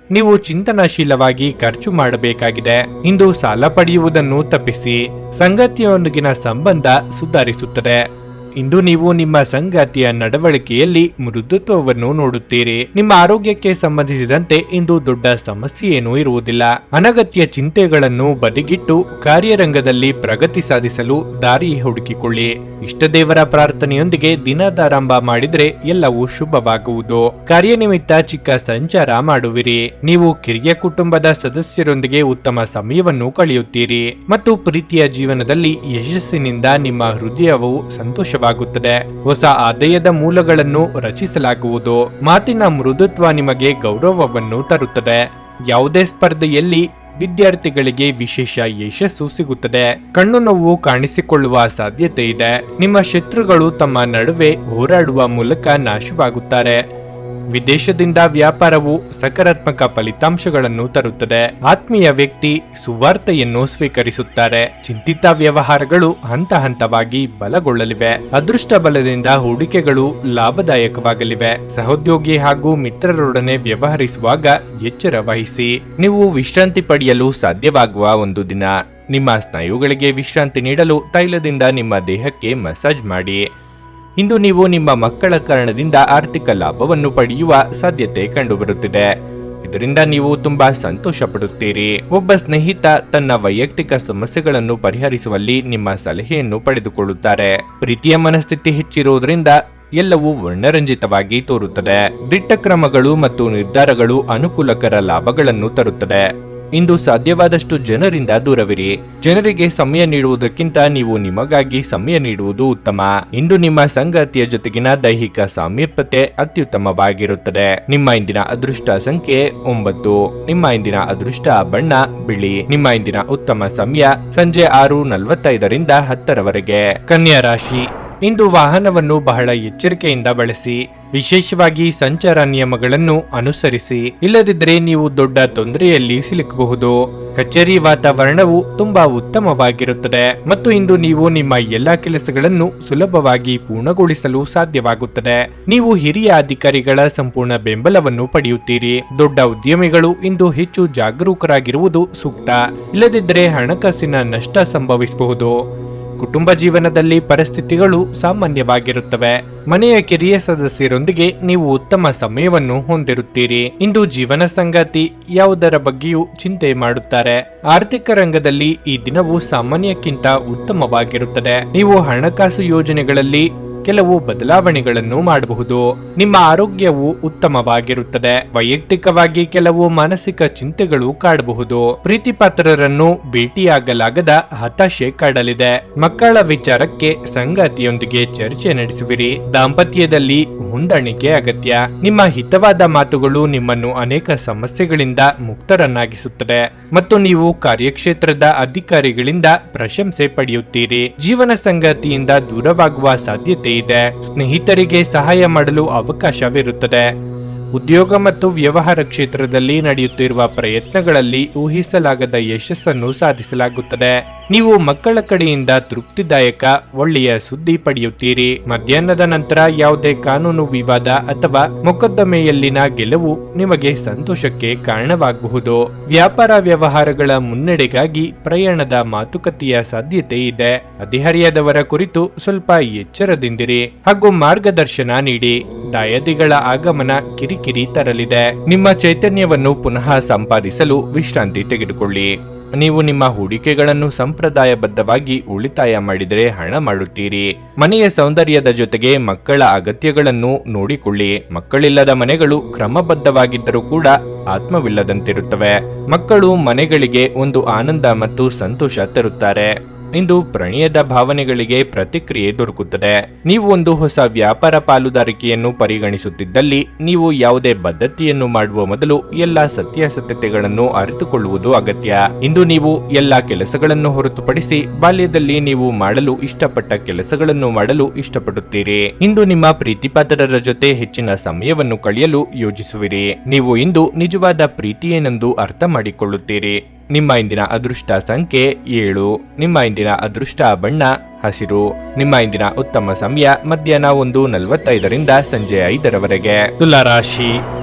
ನೀವು ಚಿಂತನಾಶೀಲವಾಗಿ ಖರ್ಚು ಮಾಡಬೇಕಾಗಿದೆ. ಇಂದು ಸಾಲ ಪಡೆಯುವುದನ್ನು ತಪ್ಪಿಸಿ. ಸಂಗಾತಿಯೊಂದಿಗಿನ ಸಂಬಂಧ ಸುಧಾರಿಸುತ್ತದೆ. ಇಂದು ನೀವು ನಿಮ್ಮ ಸಂಗಾತಿಯ ನಡವಳಿಕೆಯಲ್ಲಿ ಮೃದುತ್ವವನ್ನು ನೋಡುತ್ತೀರಿ. ನಿಮ್ಮ ಆರೋಗ್ಯಕ್ಕೆ ಸಂಬಂಧಿಸಿದಂತೆ ಇಂದು ದೊಡ್ಡ ಸಮಸ್ಯೆ ಏನೂ ಇರುವುದಿಲ್ಲ. ಅನಗತ್ಯ ಚಿಂತೆಗಳನ್ನು ಬದಿಗಿಟ್ಟು ಕಾರ್ಯರಂಗದಲ್ಲಿ ಪ್ರಗತಿ ಸಾಧಿಸಲು ದಾರಿ ಹುಡುಕಿಕೊಳ್ಳಿ. ಇಷ್ಟದೇವರ ಪ್ರಾರ್ಥನೆಯೊಂದಿಗೆ ದಿನದಾರಂಭ ಮಾಡಿದರೆ ಎಲ್ಲವೂ ಶುಭವಾಗುವುದು. ಕಾರ್ಯನಿಮಿತ್ತ ಚಿಕ್ಕ ಸಂಚಾರ ಮಾಡುವಿರಿ. ನೀವು ಕಿರಿಯ ಕುಟುಂಬದ ಸದಸ್ಯರೊಂದಿಗೆ ಉತ್ತಮ ಸಮಯವನ್ನು ಕಳೆಯುತ್ತೀರಿ ಮತ್ತು ಪ್ರೀತಿಯ ಜೀವನದಲ್ಲಿ ಯಶಸ್ಸಿನಿಂದ ನಿಮ್ಮ ಹೃದಯವು ಸಂತೋಷವಾಗುತ್ತದೆ. ಹೊಸ ಆದಾಯದ ಮೂಲಗಳನ್ನು ರಚಿಸಲಾಗುವುದು. ಮಾತಿನ ಮೃದುತ್ವ ನಿಮಗೆ ಗೌರವವನ್ನು ತರುತ್ತದೆ. ಯಾವುದೇ ಸ್ಪರ್ಧೆಯಲ್ಲಿ ವಿದ್ಯಾರ್ಥಿಗಳಿಗೆ ವಿಶೇಷ ಯಶಸ್ಸು ಸಿಗುತ್ತದೆ. ಕಣ್ಣು ನೋವು ಕಾಣಿಸಿಕೊಳ್ಳುವ ಸಾಧ್ಯತೆ ಇದೆ. ನಿಮ್ಮ ಶತ್ರುಗಳು ತಮ್ಮ ನಡುವೆ ಹೋರಾಡುವ ಮೂಲಕ ನಾಶವಾಗುತ್ತಾರೆ. ವಿದೇಶದಿಂದ ವ್ಯಾಪಾರವು ಸಕಾರಾತ್ಮಕ ಫಲಿತಾಂಶಗಳನ್ನು ತರುತ್ತದೆ. ಆತ್ಮೀಯ ವ್ಯಕ್ತಿ ಸುವಾರ್ತೆಯನ್ನು ಸ್ವೀಕರಿಸುತ್ತಾರೆ. ಚಿಂತಿತ ವ್ಯವಹಾರಗಳು ಹಂತ ಹಂತವಾಗಿ ಬಲಗೊಳ್ಳಲಿವೆ. ಅದೃಷ್ಟ ಬಲದಿಂದ ಹೂಡಿಕೆಗಳು ಲಾಭದಾಯಕವಾಗಲಿವೆ. ಸಹೋದ್ಯೋಗಿ ಹಾಗೂ ಮಿತ್ರರೊಡನೆ ವ್ಯವಹರಿಸುವಾಗ ಎಚ್ಚರ ವಹಿಸಿ. ನೀವು ವಿಶ್ರಾಂತಿ ಪಡೆಯಲು ಸಾಧ್ಯವಾಗುವ ಒಂದು ದಿನ. ನಿಮ್ಮ ಸ್ನಾಯುಗಳಿಗೆ ವಿಶ್ರಾಂತಿ ನೀಡಲು ತೈಲದಿಂದ ನಿಮ್ಮ ದೇಹಕ್ಕೆ ಮಸಾಜ್ ಮಾಡಿ. ಇಂದು ನೀವು ನಿಮ್ಮ ಮಕ್ಕಳ ಕಾರಣದಿಂದ ಆರ್ಥಿಕ ಲಾಭವನ್ನು ಪಡೆಯುವ ಸಾಧ್ಯತೆ ಕಂಡುಬರುತ್ತಿದೆ. ಇದರಿಂದ ನೀವು ತುಂಬಾ ಸಂತೋಷ ಪಡುತ್ತೀರಿ. ಒಬ್ಬ ಸ್ನೇಹಿತ ತನ್ನ ವೈಯಕ್ತಿಕ ಸಮಸ್ಯೆಗಳನ್ನು ಪರಿಹರಿಸುವಲ್ಲಿ ನಿಮ್ಮ ಸಲಹೆಯನ್ನು ಪಡೆದುಕೊಳ್ಳುತ್ತಾರೆ. ಪ್ರೀತಿಯ ಮನಸ್ಥಿತಿ ಹೆಚ್ಚಿರುವುದರಿಂದ ಎಲ್ಲವೂ ವರ್ಣರಂಜಿತವಾಗಿ ತೋರುತ್ತದೆ. ದಿಟ್ಟ ಕ್ರಮಗಳು ಮತ್ತು ನಿರ್ಧಾರಗಳು ಅನುಕೂಲಕರ ಲಾಭಗಳನ್ನು ತರುತ್ತದೆ. ಇಂದು ಸಾಧ್ಯವಾದಷ್ಟು ಜನರಿಂದ ದೂರವಿರಿ. ಜನರಿಗೆ ಸಮಯ ನೀಡುವುದಕ್ಕಿಂತ ನೀವು ನಿಮಗಾಗಿ ಸಮಯ ನೀಡುವುದು ಉತ್ತಮ. ಇಂದು ನಿಮ್ಮ ಸಂಗಾತಿಯ ಜೊತೆಗಿನ ದೈಹಿಕ ಸಾಮೀಪ್ಯತೆ ಅತ್ಯುತ್ತಮವಾಗಿರುತ್ತದೆ. ನಿಮ್ಮ ಇಂದಿನ ಅದೃಷ್ಟ ಸಂಖ್ಯೆ 9. ನಿಮ್ಮ ಇಂದಿನ ಅದೃಷ್ಟ ಬಣ್ಣ ಬಿಳಿ. ನಿಮ್ಮ ಇಂದಿನ ಉತ್ತಮ ಸಮಯ ಸಂಜೆ 6:45ರಿಂದ 10ರವರೆಗೆ. ಕನ್ಯಾ ರಾಶಿ. ಇಂದು ವಾಹನವನ್ನು ಬಹಳ ಎಚ್ಚರಿಕೆಯಿಂದ ಬಳಸಿ. ವಿಶೇಷವಾಗಿ ಸಂಚಾರ ನಿಯಮಗಳನ್ನು ಅನುಸರಿಸಿ. ಇಲ್ಲದಿದ್ದರೆ ನೀವು ದೊಡ್ಡ ತೊಂದರೆಯಲ್ಲಿ ಸಿಲುಕಬಹುದು. ಕಚೇರಿ ವಾತಾವರಣವು ತುಂಬಾ ಉತ್ತಮವಾಗಿರುತ್ತದೆ ಮತ್ತು ಇಂದು ನೀವು ನಿಮ್ಮ ಎಲ್ಲಾ ಕೆಲಸಗಳನ್ನು ಸುಲಭವಾಗಿ ಪೂರ್ಣಗೊಳಿಸಲು ಸಾಧ್ಯವಾಗುತ್ತದೆ. ನೀವು ಹಿರಿಯ ಅಧಿಕಾರಿಗಳ ಸಂಪೂರ್ಣ ಬೆಂಬಲವನ್ನು ಪಡೆಯುತ್ತೀರಿ. ದೊಡ್ಡ ಉದ್ಯಮಿಗಳು ಇಂದು ಹೆಚ್ಚು ಜಾಗರೂಕರಾಗಿರುವುದು ಸೂಕ್ತ. ಇಲ್ಲದಿದ್ದರೆ ಹಣಕಾಸಿನ ನಷ್ಟ ಸಂಭವಿಸಬಹುದು. ಕುಟುಂಬ ಜೀವನದಲ್ಲಿ ಪರಿಸ್ಥಿತಿಗಳು ಸಾಮಾನ್ಯವಾಗಿರುತ್ತವೆ. ಮನೆಯ ಕಿರಿಯ ಸದಸ್ಯರೊಂದಿಗೆ ನೀವು ಉತ್ತಮ ಸಮಯವನ್ನು ಹೊಂದಿರುತ್ತೀರಿ. ಇಂದು ಜೀವನ ಸಂಗಾತಿ ಯಾವುದರ ಬಗ್ಗೆಯೂ ಚಿಂತೆ ಮಾಡುತ್ತಾರೆ. ಆರ್ಥಿಕ ರಂಗದಲ್ಲಿ ಈ ದಿನವು ಸಾಮಾನ್ಯಕ್ಕಿಂತ ಉತ್ತಮವಾಗಿರುತ್ತದೆ. ನೀವು ಹಣಕಾಸು ಯೋಜನೆಗಳಲ್ಲಿ ಕೆಲವು ಬದಲಾವಣೆಗಳನ್ನು ಮಾಡಬಹುದು. ನಿಮ್ಮ ಆರೋಗ್ಯವು ಉತ್ತಮವಾಗಿರುತ್ತದೆ. ವೈಯಕ್ತಿಕವಾಗಿ ಕೆಲವು ಮಾನಸಿಕ ಚಿಂತೆಗಳು ಕಾಡಬಹುದು. ಪ್ರೀತಿಪಾತ್ರರನ್ನು ಭೇಟಿಯಾಗಲಾಗದ ಹತಾಶೆ ಕಾಡಲಿದೆ. ಮಕ್ಕಳ ವಿಚಾರಕ್ಕೆ ಸಂಗಾತಿಯೊಂದಿಗೆ ಚರ್ಚೆ ನಡೆಸುವಿರಿ. ದಾಂಪತ್ಯದಲ್ಲಿ ಹೊಂದಾಣಿಕೆ ಅಗತ್ಯ. ನಿಮ್ಮ ಹಿತವಾದ ಮಾತುಗಳು ನಿಮ್ಮನ್ನು ಅನೇಕ ಸಮಸ್ಯೆಗಳಿಂದ ಮುಕ್ತರನ್ನಾಗಿಸುತ್ತದೆ ಮತ್ತು ನೀವು ಕಾರ್ಯಕ್ಷೇತ್ರದ ಅಧಿಕಾರಿಗಳಿಂದ ಪ್ರಶಂಸೆ ಪಡೆಯುತ್ತೀರಿ. ಜೀವನ ಸಂಗಾತಿಯಿಂದ ದೂರವಾಗುವ ಸಾಧ್ಯತೆ ಇದೆ. ಸ್ನೇಹಿತರಿಗೆ ಸಹಾಯ ಮಾಡಲು ಅವಕಾಶವಿರುತ್ತದೆ. ಉದ್ಯೋಗ ಮತ್ತು ವ್ಯವಹಾರ ಕ್ಷೇತ್ರದಲ್ಲಿ ನಡೆಯುತ್ತಿರುವ ಪ್ರಯತ್ನಗಳಲ್ಲಿ ಊಹಿಸಲಾಗದ ಯಶಸ್ಸನ್ನು ಸಾಧಿಸಲಾಗುತ್ತದೆ. ನೀವು ಮಕ್ಕಳ ಕಡೆಯಿಂದ ತೃಪ್ತಿದಾಯಕ ಒಳ್ಳೆಯ ಸುದ್ದಿ ಪಡೆಯುತ್ತೀರಿ. ಮಧ್ಯಾಹ್ನದ ನಂತರ ಯಾವುದೇ ಕಾನೂನು ವಿವಾದ ಅಥವಾ ಮೊಕದ್ದಮೆಯಲ್ಲಿನ ಗೆಲುವು ನಿಮಗೆ ಸಂತೋಷಕ್ಕೆ ಕಾರಣವಾಗಬಹುದು. ವ್ಯಾಪಾರ ವ್ಯವಹಾರಗಳ ಮುನ್ನಡೆಗಾಗಿ ಪ್ರಯಾಣದ ಮಾತುಕತೆಯ ಸಾಧ್ಯತೆ ಇದೆ. ಹದಿಹರೆಯದವರ ಕುರಿತು ಸ್ವಲ್ಪ ಎಚ್ಚರದಿಂದಿರಿ ಹಾಗೂ ಮಾರ್ಗದರ್ಶನ ನೀಡಿ. ದಾಯಾದಿಗಳ ಆಗಮನ ಕಿರಿಕಿರಿ ತರಲಿದೆ. ನಿಮ್ಮ ಚೈತನ್ಯವನ್ನು ಪುನಃ ಸಂಪಾದಿಸಲು ವಿಶ್ರಾಂತಿ ತೆಗೆದುಕೊಳ್ಳಿ. ನೀವು ನಿಮ್ಮ ಹೂಡಿಕೆಗಳನ್ನು ಸಂಪ್ರದಾಯಬದ್ಧವಾಗಿ ಉಳಿತಾಯ ಮಾಡಿದರೆ ಹಣ ಮಾಡುತ್ತೀರಿ. ಮನೆಯ ಸೌಂದರ್ಯದ ಜೊತೆಗೆ ಮಕ್ಕಳ ಅಗತ್ಯಗಳನ್ನು ನೋಡಿಕೊಳ್ಳಿ. ಮಕ್ಕಳಿಲ್ಲದ ಮನೆಗಳು ಕ್ರಮಬದ್ಧವಾಗಿದ್ದರೂ ಕೂಡ ಆತ್ಮವಿಲ್ಲದಂತಿರುತ್ತವೆ. ಮಕ್ಕಳು ಮನೆಗಳಿಗೆ ಒಂದು ಆನಂದ ಮತ್ತು ಸಂತೋಷ ತರುತ್ತಾರೆ. ಇಂದು ಪ್ರಣಯದ ಭಾವನೆಗಳಿಗೆ ಪ್ರತಿಕ್ರಿಯೆ ದೊರಕುತ್ತದೆ. ನೀವು ಒಂದು ಹೊಸ ವ್ಯಾಪಾರ ಪಾಲುದಾರಿಕೆಯನ್ನು ಪರಿಗಣಿಸುತ್ತಿದ್ದಲ್ಲಿ ನೀವು ಯಾವುದೇ ಬದ್ಧತೆಯನ್ನು ಮಾಡುವ ಮೊದಲು ಎಲ್ಲಾ ಸತ್ಯಾಸತ್ಯತೆಗಳನ್ನು ಅರಿತುಕೊಳ್ಳುವುದು ಅಗತ್ಯ. ಇಂದು ನೀವು ಎಲ್ಲಾ ಕೆಲಸಗಳನ್ನು ಹೊರತುಪಡಿಸಿ ಬಾಲ್ಯದಲ್ಲಿ ನೀವು ಮಾಡಲು ಇಷ್ಟಪಟ್ಟ ಕೆಲಸಗಳನ್ನು ಮಾಡಲು ಇಷ್ಟಪಡುತ್ತೀರಿ. ಇಂದು ನಿಮ್ಮ ಪ್ರೀತಿಪಾತ್ರರ ಜೊತೆ ಹೆಚ್ಚಿನ ಸಮಯವನ್ನು ಕಳೆಯಲು ಯೋಜಿಸುವಿರಿ. ನೀವು ಇಂದು ನಿಜವಾದ ಪ್ರೀತಿ ಏನೆಂದು ಅರ್ಥ ಮಾಡಿಕೊಳ್ಳುತ್ತೀರಿ. ನಿಮ್ಮ ಇಂದಿನ ಅದೃಷ್ಟ ಸಂಖ್ಯೆ 7. ನಿಮ್ಮ ಇಂದಿನ ಅದೃಷ್ಟ ಬಣ್ಣ ಹಸಿರು. ನಿಮ್ಮ ಇಂದಿನ ಉತ್ತಮ ಸಮಯ ಮಧ್ಯಾಹ್ನ 1:45 ಸಂಜೆ 5 ತುಲಾ ರಾಶಿ.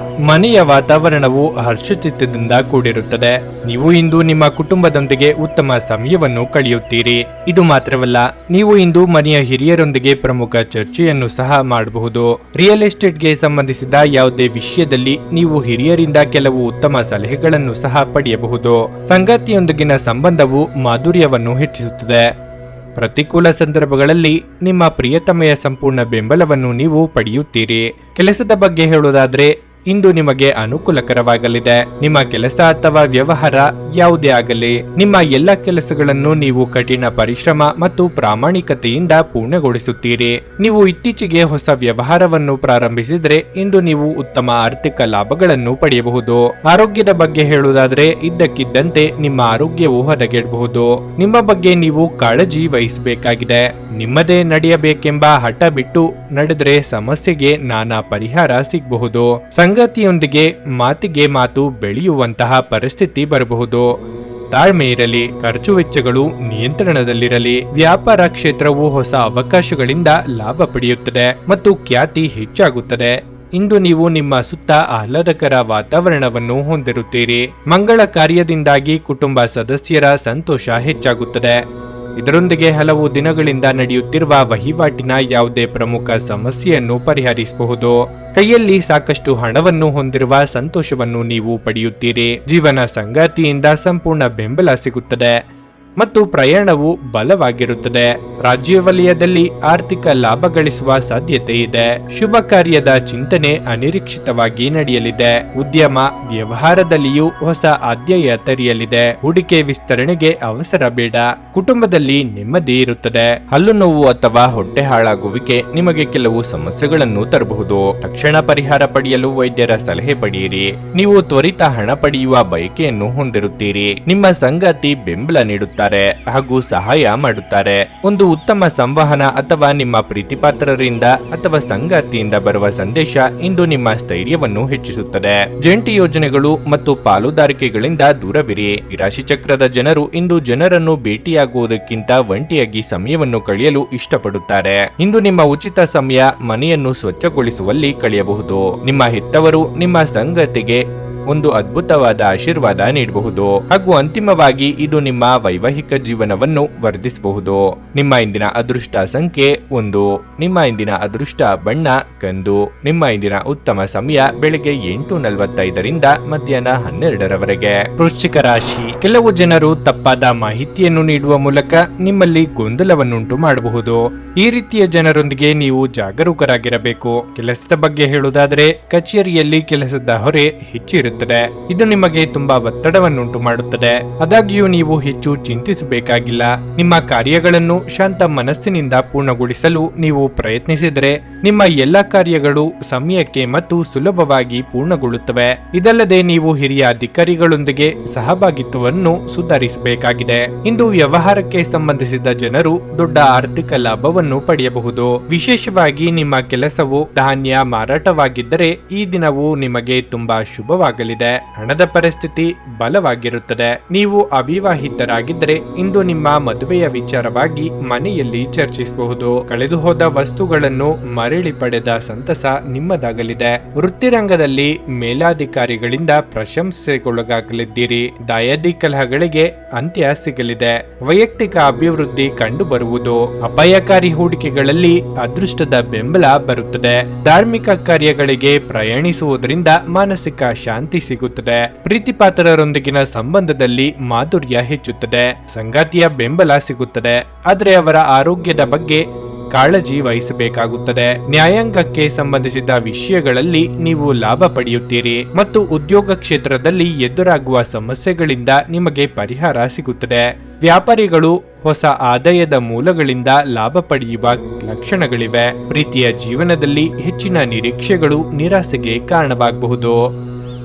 ಮನೆಯ ವಾತಾವರಣವು ಹರ್ಷಚಿತ್ತದಿಂದ ಕೂಡಿರುತ್ತದೆ. ನೀವು ಇಂದು ನಿಮ್ಮ ಕುಟುಂಬದೊಂದಿಗೆ ಉತ್ತಮ ಸಮಯವನ್ನು ಕಳೆಯುತ್ತೀರಿ. ಇದು ಮಾತ್ರವಲ್ಲ, ನೀವು ಇಂದು ಮನೆಯ ಹಿರಿಯರೊಂದಿಗೆ ಪ್ರಮುಖ ಚರ್ಚೆಯನ್ನು ಸಹ ಮಾಡಬಹುದು. ರಿಯಲ್ ಎಸ್ಟೇಟ್ಗೆ ಸಂಬಂಧಿಸಿದ ಯಾವುದೇ ವಿಷಯದಲ್ಲಿ ನೀವು ಹಿರಿಯರಿಂದ ಕೆಲವು ಉತ್ತಮ ಸಲಹೆಗಳನ್ನು ಸಹ ಪಡೆಯಬಹುದು. ಸಂಗಾತಿಯೊಂದಿಗಿನ ಸಂಬಂಧವು ಮಾಧುರ್ಯವನ್ನು ಹೆಚ್ಚಿಸುತ್ತದೆ. ಪ್ರತಿಕೂಲ ಸಂದರ್ಭಗಳಲ್ಲಿ ನಿಮ್ಮ ಪ್ರಿಯತಮೆಯ ಸಂಪೂರ್ಣ ಬೆಂಬಲವನ್ನು ನೀವು ಪಡೆಯುತ್ತೀರಿ. ಕೆಲಸದ ಬಗ್ಗೆ ಹೇಳುವುದಾದ್ರೆ ಇಂದು ನಿಮಗೆ ಅನುಕೂಲಕರವಾಗಲಿದೆ. ನಿಮ್ಮ ಕೆಲಸ ಅಥವಾ ವ್ಯವಹಾರ ಯಾವುದೇ ಆಗಲಿ, ನಿಮ್ಮ ಎಲ್ಲ ಕೆಲಸಗಳನ್ನು ನೀವು ಕಠಿಣ ಪರಿಶ್ರಮ ಮತ್ತು ಪ್ರಾಮಾಣಿಕತೆಯಿಂದ ಪೂರ್ಣಗೊಳಿಸುತ್ತೀರಿ. ನೀವು ಇತ್ತೀಚೆಗೆ ಹೊಸ ವ್ಯವಹಾರವನ್ನು ಪ್ರಾರಂಭಿಸಿದ್ರೆ ಇಂದು ನೀವು ಉತ್ತಮ ಆರ್ಥಿಕ ಲಾಭಗಳನ್ನು ಪಡೆಯಬಹುದು. ಆರೋಗ್ಯದ ಬಗ್ಗೆ ಹೇಳುವುದಾದ್ರೆ ಇದ್ದಕ್ಕಿದ್ದಂತೆ ನಿಮ್ಮ ಆರೋಗ್ಯವು ಹದಗೆಡಬಹುದು. ನಿಮ್ಮ ಬಗ್ಗೆ ನೀವು ಕಾಳಜಿ ವಹಿಸಬೇಕಾಗಿದೆ. ನಿಮ್ಮದೇ ನಡೆಯಬೇಕೆಂಬ ಹಠ ಬಿಟ್ಟು ನಡೆದ್ರೆ ಸಮಸ್ಯೆಗೆ ನಾನಾ ಪರಿಹಾರ ಸಿಗಬಹುದು. ಸಂಗಾತಿಯೊಂದಿಗೆ ಮಾತಿಗೆ ಮಾತು ಬೆಳೆಯುವಂತಹ ಪರಿಸ್ಥಿತಿ ಬರಬಹುದು. ತಾಳ್ಮೆ ಇರಲಿ. ಖರ್ಚು ವೆಚ್ಚಗಳು ನಿಯಂತ್ರಣದಲ್ಲಿರಲಿ. ವ್ಯಾಪಾರ ಕ್ಷೇತ್ರವು ಹೊಸ ಅವಕಾಶಗಳಿಂದ ಲಾಭ ಪಡೆಯುತ್ತದೆ ಮತ್ತು ಖ್ಯಾತಿ ಹೆಚ್ಚಾಗುತ್ತದೆ. ಇಂದು ನೀವು ನಿಮ್ಮ ಸುತ್ತ ಆಹ್ಲಾದಕರ ವಾತಾವರಣವನ್ನು ಹೊಂದಿರುತ್ತೀರಿ. ಮಂಗಳ ಕಾರ್ಯದಿಂದಾಗಿ ಕುಟುಂಬ ಸದಸ್ಯರ ಸಂತೋಷ ಹೆಚ್ಚಾಗುತ್ತದೆ. ಇದರೊಂದಿಗೆ ಹಲವು ದಿನಗಳಿಂದ ನಡೆಯುತ್ತಿರುವ ವಹಿವಾಟಿನ ಯಾವುದೇ ಪ್ರಮುಖ ಸಮಸ್ಯೆಯನ್ನು ಪರಿಹರಿಸಬಹುದು. ಕೈಯಲ್ಲಿ ಸಾಕಷ್ಟು ಹಣವನ್ನು ಹೊಂದಿರುವ ಸಂತೋಷವನ್ನು ನೀವು ಪಡೆಯುತ್ತೀರಿ. ಜೀವನ ಸಂಗಾತಿಯಿಂದ ಸಂಪೂರ್ಣ ಬೆಂಬಲ ಸಿಗುತ್ತದೆ ಮತ್ತು ಪ್ರಯಾಣವು ಬಲವಾಗಿರುತ್ತದೆ. ರಾಜ್ಯ ವಲಯದಲ್ಲಿ ಆರ್ಥಿಕ ಲಾಭ ಗಳಿಸುವ ಸಾಧ್ಯತೆ ಇದೆ. ಶುಭ ಕಾರ್ಯದ ಚಿಂತನೆ ಅನಿರೀಕ್ಷಿತವಾಗಿ ನಡೆಯಲಿದೆ. ಉದ್ಯಮ ವ್ಯವಹಾರದಲ್ಲಿಯೂ ಹೊಸ ಅಧ್ಯಾಯ ತೆರೆಯಲಿದೆ. ಹೂಡಿಕೆ ವಿಸ್ತರಣೆಗೆ ಅವಸರ ಬೇಡ. ಕುಟುಂಬದಲ್ಲಿ ನೆಮ್ಮದಿ ಇರುತ್ತದೆ. ಹಲ್ಲು ನೋವು ಅಥವಾ ಹೊಟ್ಟೆ ಹಾಳಾಗುವಿಕೆ ನಿಮಗೆ ಕೆಲವು ಸಮಸ್ಯೆಗಳನ್ನು ತರಬಹುದು. ತಕ್ಷಣ ಪರಿಹಾರ ಪಡೆಯಲು ವೈದ್ಯರ ಸಲಹೆ ಪಡೆಯಿರಿ. ನೀವು ತ್ವರಿತ ಹಣ ಪಡೆಯುವ ಬಯಕೆಯನ್ನು ಹೊಂದಿರುತ್ತೀರಿ. ನಿಮ್ಮ ಸಂಗಾತಿ ಬೆಂಬಲ ನೀಡುತ್ತಾರೆ ಹಾಗೂ ಸಹಾಯ ಮಾಡುತ್ತಾರೆ. ಒಂದು ಉತ್ತಮ ಸಂವಹನ ಅಥವಾ ನಿಮ್ಮ ಪ್ರೀತಿಪಾತ್ರರಿಂದ ಅಥವಾ ಸಂಗಾತಿಯಿಂದ ಬರುವ ಸಂದೇಶ ಇಂದು ನಿಮ್ಮ ಸ್ಥೈರ್ಯವನ್ನು ಹೆಚ್ಚಿಸುತ್ತದೆ. ಜಂಟಿ ಯೋಜನೆಗಳು ಮತ್ತು ಪಾಲುದಾರಿಕೆಗಳಿಂದ ದೂರವಿರಿ. ಈ ರಾಶಿ ಚಕ್ರದ ಜನರು ಇಂದು ಜನರನ್ನು ಭೇಟಿಯಾಗುವುದಕ್ಕಿಂತ ಒಂಟಿಯಾಗಿ ಸಮಯವನ್ನು ಕಳೆಯಲು ಇಷ್ಟಪಡುತ್ತಾರೆ. ಇಂದು ನಿಮ್ಮ ಉಚಿತ ಸಮಯ ಮನೆಯನ್ನು ಸ್ವಚ್ಛಗೊಳಿಸುವಲ್ಲಿ ಕಳೆಯಬಹುದು. ನಿಮ್ಮ ಹೆತ್ತವರು ನಿಮ್ಮ ಸಂಗಾತಿಗೆ ಒಂದು ಅದ್ಭುತವಾದ ಆಶೀರ್ವಾದ ನೀಡಬಹುದು. ಹಾಗೂ ಅಂತಿಮವಾಗಿ ಇದು ನಿಮ್ಮ ವೈವಾಹಿಕ ಜೀವನವನ್ನು ವರ್ಧಿಸಬಹುದು. ನಿಮ್ಮ ಇಂದಿನ ಅದೃಷ್ಟ ಸಂಖ್ಯೆ 1. ನಿಮ್ಮ ಇಂದಿನ ಅದೃಷ್ಟ ಬಣ್ಣ ಕಂದು. ನಿಮ್ಮ ಇಂದಿನ ಉತ್ತಮ ಸಮಯ ಬೆಳಗ್ಗೆ 8:45ರಿಂದ ಮಧ್ಯಾಹ್ನ 12ರವರೆಗೆ. ವೃಶ್ಚಿಕ ರಾಶಿ. ಕೆಲವು ಜನರು ತಪ್ಪಾದ ಮಾಹಿತಿಯನ್ನು ನೀಡುವ ಮೂಲಕ ನಿಮ್ಮಲ್ಲಿ ಗೊಂದಲವನ್ನುಂಟು ಮಾಡಬಹುದು. ಈ ರೀತಿಯ ಜನರೊಂದಿಗೆ ನೀವು ಜಾಗರೂಕರಾಗಿರಬೇಕು. ಕೆಲಸದ ಬಗ್ಗೆ ಹೇಳುವುದಾದರೆ ಕಚೇರಿಯಲ್ಲಿ ಕೆಲಸದ ಹೊರೆ ಹೆಚ್ಚಿರುತ್ತದೆ. ಇದು ನಿಮಗೆ ತುಂಬಾ ಒತ್ತಡವನ್ನುಂಟು ಮಾಡುತ್ತದೆ. ಆದಾಗ್ಯೂ ನೀವು ಹೆಚ್ಚು ಚಿಂತಿಸಬೇಕಾಗಿಲ್ಲ. ನಿಮ್ಮ ಕಾರ್ಯಗಳನ್ನು ಶಾಂತ ಮನಸ್ಸಿನಿಂದ ಪೂರ್ಣಗೊಳಿಸಲು ನೀವು ಪ್ರಯತ್ನಿಸಿದರೆ ನಿಮ್ಮ ಎಲ್ಲ ಕಾರ್ಯಗಳು ಸಮಯಕ್ಕೆ ಮತ್ತು ಸುಲಭವಾಗಿ ಪೂರ್ಣಗೊಳ್ಳುತ್ತವೆ. ಇದಲ್ಲದೆ ನೀವು ಹಿರಿಯ ಅಧಿಕಾರಿಗಳೊಂದಿಗೆ ಸಹಭಾಗಿತ್ವವನ್ನು ಸುಧಾರಿಸಬೇಕಾಗಿದೆ. ಇಂದು ವ್ಯವಹಾರಕ್ಕೆ ಸಂಬಂಧಿಸಿದ ಜನರು ದೊಡ್ಡ ಆರ್ಥಿಕ ಲಾಭವನ್ನು ಪಡೆಯಬಹುದು. ವಿಶೇಷವಾಗಿ ನಿಮ್ಮ ಕೆಲಸವು ಧಾನ್ಯ ಮಾರಾಟವಾಗಿದ್ದರೆ ಈ ದಿನವು ನಿಮಗೆ ತುಂಬಾ ಶುಭವಾಗಲಿದೆ. ಹಣದ ಪರಿಸ್ಥಿತಿ ಬಲವಾಗಿರುತ್ತದೆ. ನೀವು ಅವಿವಾಹಿತರಾಗಿದ್ದರೆ ಇಂದು ನಿಮ್ಮ ಮದುವೆಯ ವಿಚಾರವಾಗಿ ಮನೆಯಲ್ಲಿ ಚರ್ಚಿಸಬಹುದು. ಕಳೆದು ಹೋದ ವಸ್ತುಗಳನ್ನು ಮರಳಿ ಪಡೆದ ಸಂತಸ ನಿಮ್ಮದಾಗಲಿದೆ. ವೃತ್ತಿರಂಗದಲ್ಲಿ ಮೇಲಾಧಿಕಾರಿಗಳಿಂದ ಪ್ರಶಂಸೆಗೊಳಗಾಗಲಿದ್ದೀರಿ. ದಾಯಾದಿ ಕಲಹಗಳಿಗೆ ಅಂತ್ಯ ಸಿಗಲಿದೆ. ವೈಯಕ್ತಿಕ ಅಭಿವೃದ್ಧಿ ಕಂಡು ಬರುವುದು. ಅಪಾಯಕಾರಿ ಹೂಡಿಕೆಗಳಲ್ಲಿ ಅದೃಷ್ಟದ ಬೆಂಬಲ ಬರುತ್ತದೆ. ಧಾರ್ಮಿಕ ಕಾರ್ಯಗಳಿಗೆ ಪ್ರಯಾಣಿಸುವುದರಿಂದ ಮಾನಸಿಕ ಶಾಂತಿ ಸಿಗುತ್ತದೆ. ಪ್ರೀತಿಪಾತ್ರರೊಂದಿಗಿನ ಸಂಬಂಧದಲ್ಲಿ ಮಾಧುರ್ಯ ಹೆಚ್ಚುತ್ತದೆ. ಸಂಗಾತಿಯ ಬೆಂಬಲ ಸಿಗುತ್ತದೆ. ಆದರೆ ಅವರ ಆರೋಗ್ಯದ ಬಗ್ಗೆ ಕಾಳಜಿ ವಹಿಸಬೇಕಾಗುತ್ತದೆ. ನ್ಯಾಯಾಂಗಕ್ಕೆ ಸಂಬಂಧಿಸಿದ ವಿಷಯಗಳಲ್ಲಿ ನೀವು ಲಾಭ ಪಡೆಯುತ್ತೀರಿ ಮತ್ತು ಉದ್ಯೋಗ ಕ್ಷೇತ್ರದಲ್ಲಿ ಎದುರಾಗುವ ಸಮಸ್ಯೆಗಳಿಂದ ನಿಮಗೆ ಪರಿಹಾರ ಸಿಗುತ್ತದೆ. ವ್ಯಾಪಾರಿಗಳು ಹೊಸ ಆದಾಯದ ಮೂಲಗಳಿಂದ ಲಾಭ ಪಡೆಯುವ ಲಕ್ಷಣಗಳಿವೆ. ಪ್ರೀತಿಯ ಜೀವನದಲ್ಲಿ ಹೆಚ್ಚಿನ ನಿರೀಕ್ಷೆಗಳು ನಿರಾಸೆಗೆ ಕಾರಣವಾಗಬಹುದು.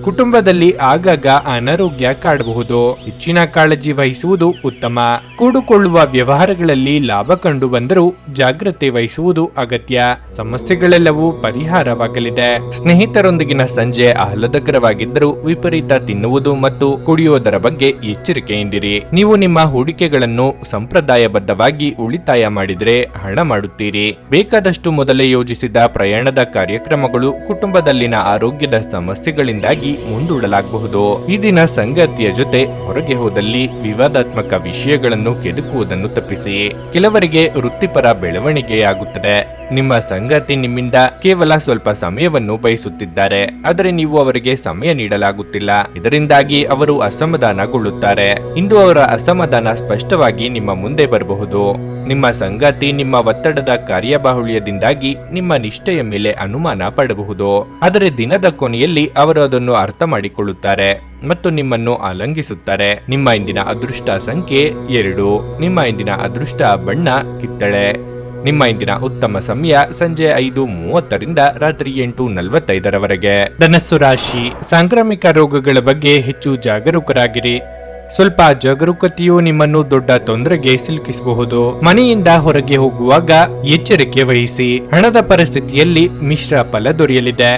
ಕುಟುಂಬದಲ್ಲಿ ಆಗಾಗ ಅನಾರೋಗ್ಯ ಕಾಡಬಹುದು. ಹೆಚ್ಚಿನ ಕಾಳಜಿ ವಹಿಸುವುದು ಉತ್ತಮ. ಕೂಡುಕೊಳ್ಳುವ ವ್ಯವಹಾರಗಳಲ್ಲಿ ಲಾಭ ಕಂಡು ಬಂದರೂ ಜಾಗ್ರತೆ ವಹಿಸುವುದು ಅಗತ್ಯ. ಸಮಸ್ಯೆಗಳೆಲ್ಲವೂ ಪರಿಹಾರವಾಗಲಿದೆ. ಸ್ನೇಹಿತರೊಂದಿಗಿನ ಸಂಜೆ ಆಹ್ಲಾದಕರವಾಗಿದ್ದರೂ ವಿಪರೀತ ತಿನ್ನುವುದು ಮತ್ತು ಕುಡಿಯುವುದರ ಬಗ್ಗೆ ಎಚ್ಚರಿಕೆಯಿಂದಿರಿ. ನೀವು ನಿಮ್ಮ ಹೂಡಿಕೆಗಳನ್ನು ಸಂಪ್ರದಾಯಬದ್ಧವಾಗಿ ಉಳಿತಾಯ ಮಾಡಿದರೆ ಹಣ ಮಾಡುತ್ತೀರಿ. ಬೇಕಾದಷ್ಟು ಮೊದಲೇ ಯೋಜಿಸಿದ ಪ್ರಯಾಣದ ಕಾರ್ಯಕ್ರಮಗಳು ಕುಟುಂಬದಲ್ಲಿನ ಆರೋಗ್ಯದ ಸಮಸ್ಯೆಗಳಿಂದಾಗಿ ಮುಂದೂಡಲಾಗಬಹುದು. ಈ ದಿನ ಸಂಗಾತಿಯ ಜೊತೆ ಹೊರಗೆ ಹೋದಲ್ಲಿ ವಿವಾದಾತ್ಮಕ ವಿಷಯಗಳನ್ನು ಕೆದಕುವುದನ್ನು ತಪ್ಪಿಸಿ. ಕೆಲವರಿಗೆ ವೃತ್ತಿಪರ ಬೆಳವಣಿಗೆಯಾಗುತ್ತದೆ. ನಿಮ್ಮ ಸಂಗಾತಿ ನಿಮ್ಮಿಂದ ಕೇವಲ ಸ್ವಲ್ಪ ಸಮಯವನ್ನು ಬಯಸುತ್ತಿದ್ದಾರೆ, ಆದರೆ ನೀವು ಅವರಿಗೆ ಸಮಯ ನೀಡಲಾಗುತ್ತಿಲ್ಲ. ಇದರಿಂದಾಗಿ ಅವರು ಅಸಮಾಧಾನಗೊಳ್ಳುತ್ತಾರೆ. ಇಂದು ಅವರ ಅಸಮಾಧಾನ ಸ್ಪಷ್ಟವಾಗಿ ನಿಮ್ಮ ಮುಂದೆ ಬರಬಹುದು. ನಿಮ್ಮ ಸಂಗಾತಿ ನಿಮ್ಮ ಒತ್ತಡದ ಕಾರ್ಯಬಾಹುಳ್ಯದಿಂದಾಗಿ ನಿಮ್ಮ ನಿಷ್ಠೆಯ ಮೇಲೆ ಅನುಮಾನ ಪಡಬಹುದು. ಆದರೆ ದಿನದ ಕೊನೆಯಲ್ಲಿ ಅವರು ಅದನ್ನು ಅರ್ಥ ಮಾಡಿಕೊಳ್ಳುತ್ತಾರೆ ಮತ್ತು ನಿಮ್ಮನ್ನು ಆಲಂಗಿಸುತ್ತಾರೆ. ನಿಮ್ಮ ಇಂದಿನ ಅದೃಷ್ಟ ಸಂಖ್ಯೆ 2. ನಿಮ್ಮ ಇಂದಿನ ಅದೃಷ್ಟ ಬಣ್ಣ ಕಿತ್ತಳೆ. ನಿಮ್ಮ ಇಂದಿನ ಉತ್ತಮ ಸಮಯ ಸಂಜೆ 5:30ರಿಂದ ರಾತ್ರಿ 8:45ರವರೆಗೆ. ಧನಸ್ಸು ರಾಶಿ. ಸಾಂಕ್ರಾಮಿಕ ರೋಗಗಳ ಬಗ್ಗೆ ಹೆಚ್ಚು ಜಾಗರೂಕರಾಗಿರಿ. ಸ್ವಲ್ಪ ಜಾಗರೂಕತೆಯು ನಿಮ್ಮನ್ನು ದೊಡ್ಡ ತೊಂದರೆಗೆ ಸಿಲುಕಿಸಬಹುದು. ಮನೆಯಿಂದ ಹೊರಗೆ ಹೋಗುವಾಗ ಎಚ್ಚರಿಕೆ ವಹಿಸಿ. ಹಣದ ಪರಿಸ್ಥಿತಿಯಲ್ಲಿ ಮಿಶ್ರ ಫಲ ದೊರೆಯಲಿದೆ.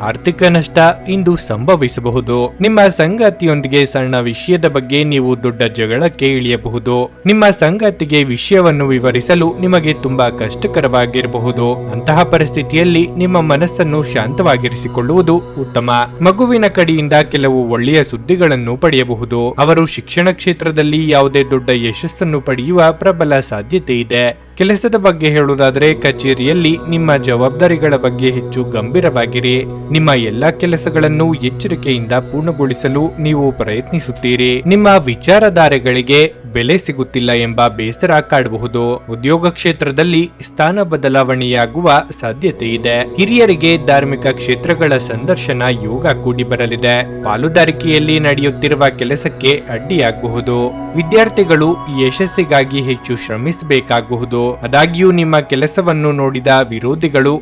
ಆರ್ಥಿಕ ನಷ್ಟ ಇಂದು ಸಂಭವಿಸಬಹುದು. ನಿಮ್ಮ ಸಂಗಾತಿಯೊಂದಿಗೆ ಸಣ್ಣ ವಿಷಯದ ಬಗ್ಗೆ ನೀವು ದೊಡ್ಡ ಜಗಳಕ್ಕೆ ಇಳಿಯಬಹುದು. ನಿಮ್ಮ ಸಂಗಾತಿಗೆ ವಿಷಯವನ್ನು ವಿವರಿಸಲು ನಿಮಗೆ ತುಂಬಾ ಕಷ್ಟಕರವಾಗಿರಬಹುದು. ಅಂತಹ ಪರಿಸ್ಥಿತಿಯಲ್ಲಿ ನಿಮ್ಮ ಮನಸ್ಸನ್ನು ಶಾಂತವಾಗಿರಿಸಿಕೊಳ್ಳುವುದು ಉತ್ತಮ. ಮಗುವಿನ ಕಡೆಯಿಂದ ಕೆಲವು ಒಳ್ಳೆಯ ಸುದ್ದಿಗಳನ್ನು ಪಡೆಯಬಹುದು. ಅವರು ಶಿಕ್ಷಣ ಕ್ಷೇತ್ರದಲ್ಲಿ ಯಾವುದೇ ದೊಡ್ಡ ಯಶಸ್ಸನ್ನು ಪಡೆಯುವ ಪ್ರಬಲ ಸಾಧ್ಯತೆ ಇದೆ. ಕೆಲಸದ ಬಗ್ಗೆ ಹೇಳುವುದಾದರೆ ಕಚೇರಿಯಲ್ಲಿ ನಿಮ್ಮ ಜವಾಬ್ದಾರಿಗಳ ಬಗ್ಗೆ ಹೆಚ್ಚು ಗಂಭೀರವಾಗಿರಿ. ನಿಮ್ಮ ಎಲ್ಲಾ ಕೆಲಸಗಳನ್ನು ಎಚ್ಚರಿಕೆಯಿಂದ ಪೂರ್ಣಗೊಳಿಸಲು ನೀವು ಪ್ರಯತ್ನಿಸುತ್ತೀರಿ. ನಿಮ್ಮ ವಿಚಾರಧಾರೆಗಳಿಗೆ ಬೆಲೆ ಸಿಗುತ್ತಿಲ್ಲ ಎಂಬ ಬೇಸರ ಕಾಡಬಹುದು. ಉದ್ಯೋಗ ಕ್ಷೇತ್ರದಲ್ಲಿ ಸ್ಥಾನ ಬದಲಾವಣೆಯಾಗುವ ಸಾಧ್ಯತೆ ಇದೆ. ಹಿರಿಯರಿಗೆ ಧಾರ್ಮಿಕ ಕ್ಷೇತ್ರಗಳ ಸಂದರ್ಶನ ಯೋಗ ಕೂಡಿ ಬರಲಿದೆ. ಪಾಲುದಾರಿಕೆಯಲ್ಲಿ ನಡೆಯುತ್ತಿರುವ ಕೆಲಸಕ್ಕೆ ಅಡ್ಡಿಯಾಗಬಹುದು. ವಿದ್ಯಾರ್ಥಿಗಳು ಯಶಸ್ಸಿಗಾಗಿ ಹೆಚ್ಚು ಶ್ರಮಿಸಬೇಕಾಗಬಹುದು. ಆದಾಗ್ಯೂ ನಿಮ್ಮ ಕೆಲಸವನ್ನು ನೋಡಿದ ವಿರೋಧಿಗಳು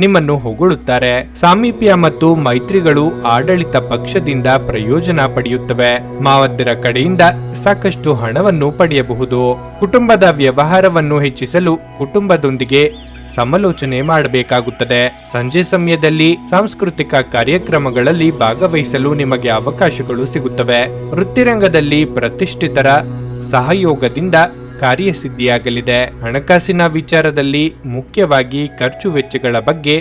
ನಿಮ್ಮನ್ನು ಹೊಗಳುತ್ತಾರೆ. ಸಾಮೀಪ್ಯ ಮತ್ತು ಮೈತ್ರಿಗಳು ಆಡಳಿತ ಪಕ್ಷದಿಂದ ಪ್ರಯೋಜನ ಪಡೆಯುತ್ತವೆ. ಮಾವದ್ದರ ಕಡೆಯಿಂದ ಸಾಕಷ್ಟು ಹಣವನ್ನು ಪಡೆಯಬಹುದು. ಕುಟುಂಬದ ವ್ಯವಹಾರವನ್ನು ಹೆಚ್ಚಿಸಲು ಕುಟುಂಬದೊಂದಿಗೆ ಸಮಾಲೋಚನೆ ಮಾಡಬೇಕಾಗುತ್ತದೆ. ಸಂಜೆ ಸಮಯದಲ್ಲಿ ಸಾಂಸ್ಕೃತಿಕ ಕಾರ್ಯಕ್ರಮಗಳಲ್ಲಿ ಭಾಗವಹಿಸಲು ನಿಮಗೆ ಅವಕಾಶಗಳು ಸಿಗುತ್ತವೆ. ವೃತ್ತಿರಂಗದಲ್ಲಿ ಪ್ರತಿಷ್ಠಿತರ ಸಹಯೋಗದಿಂದ ಕಾರ್ಯಸಿದ್ಧಿಯಾಗಲಿದೆ. ಹಣಕಾಸಿನ ವಿಚಾರದಲ್ಲಿ ಮುಖ್ಯವಾಗಿ ಖರ್ಚು ವೆಚ್ಚಗಳ ಬಗ್ಗೆ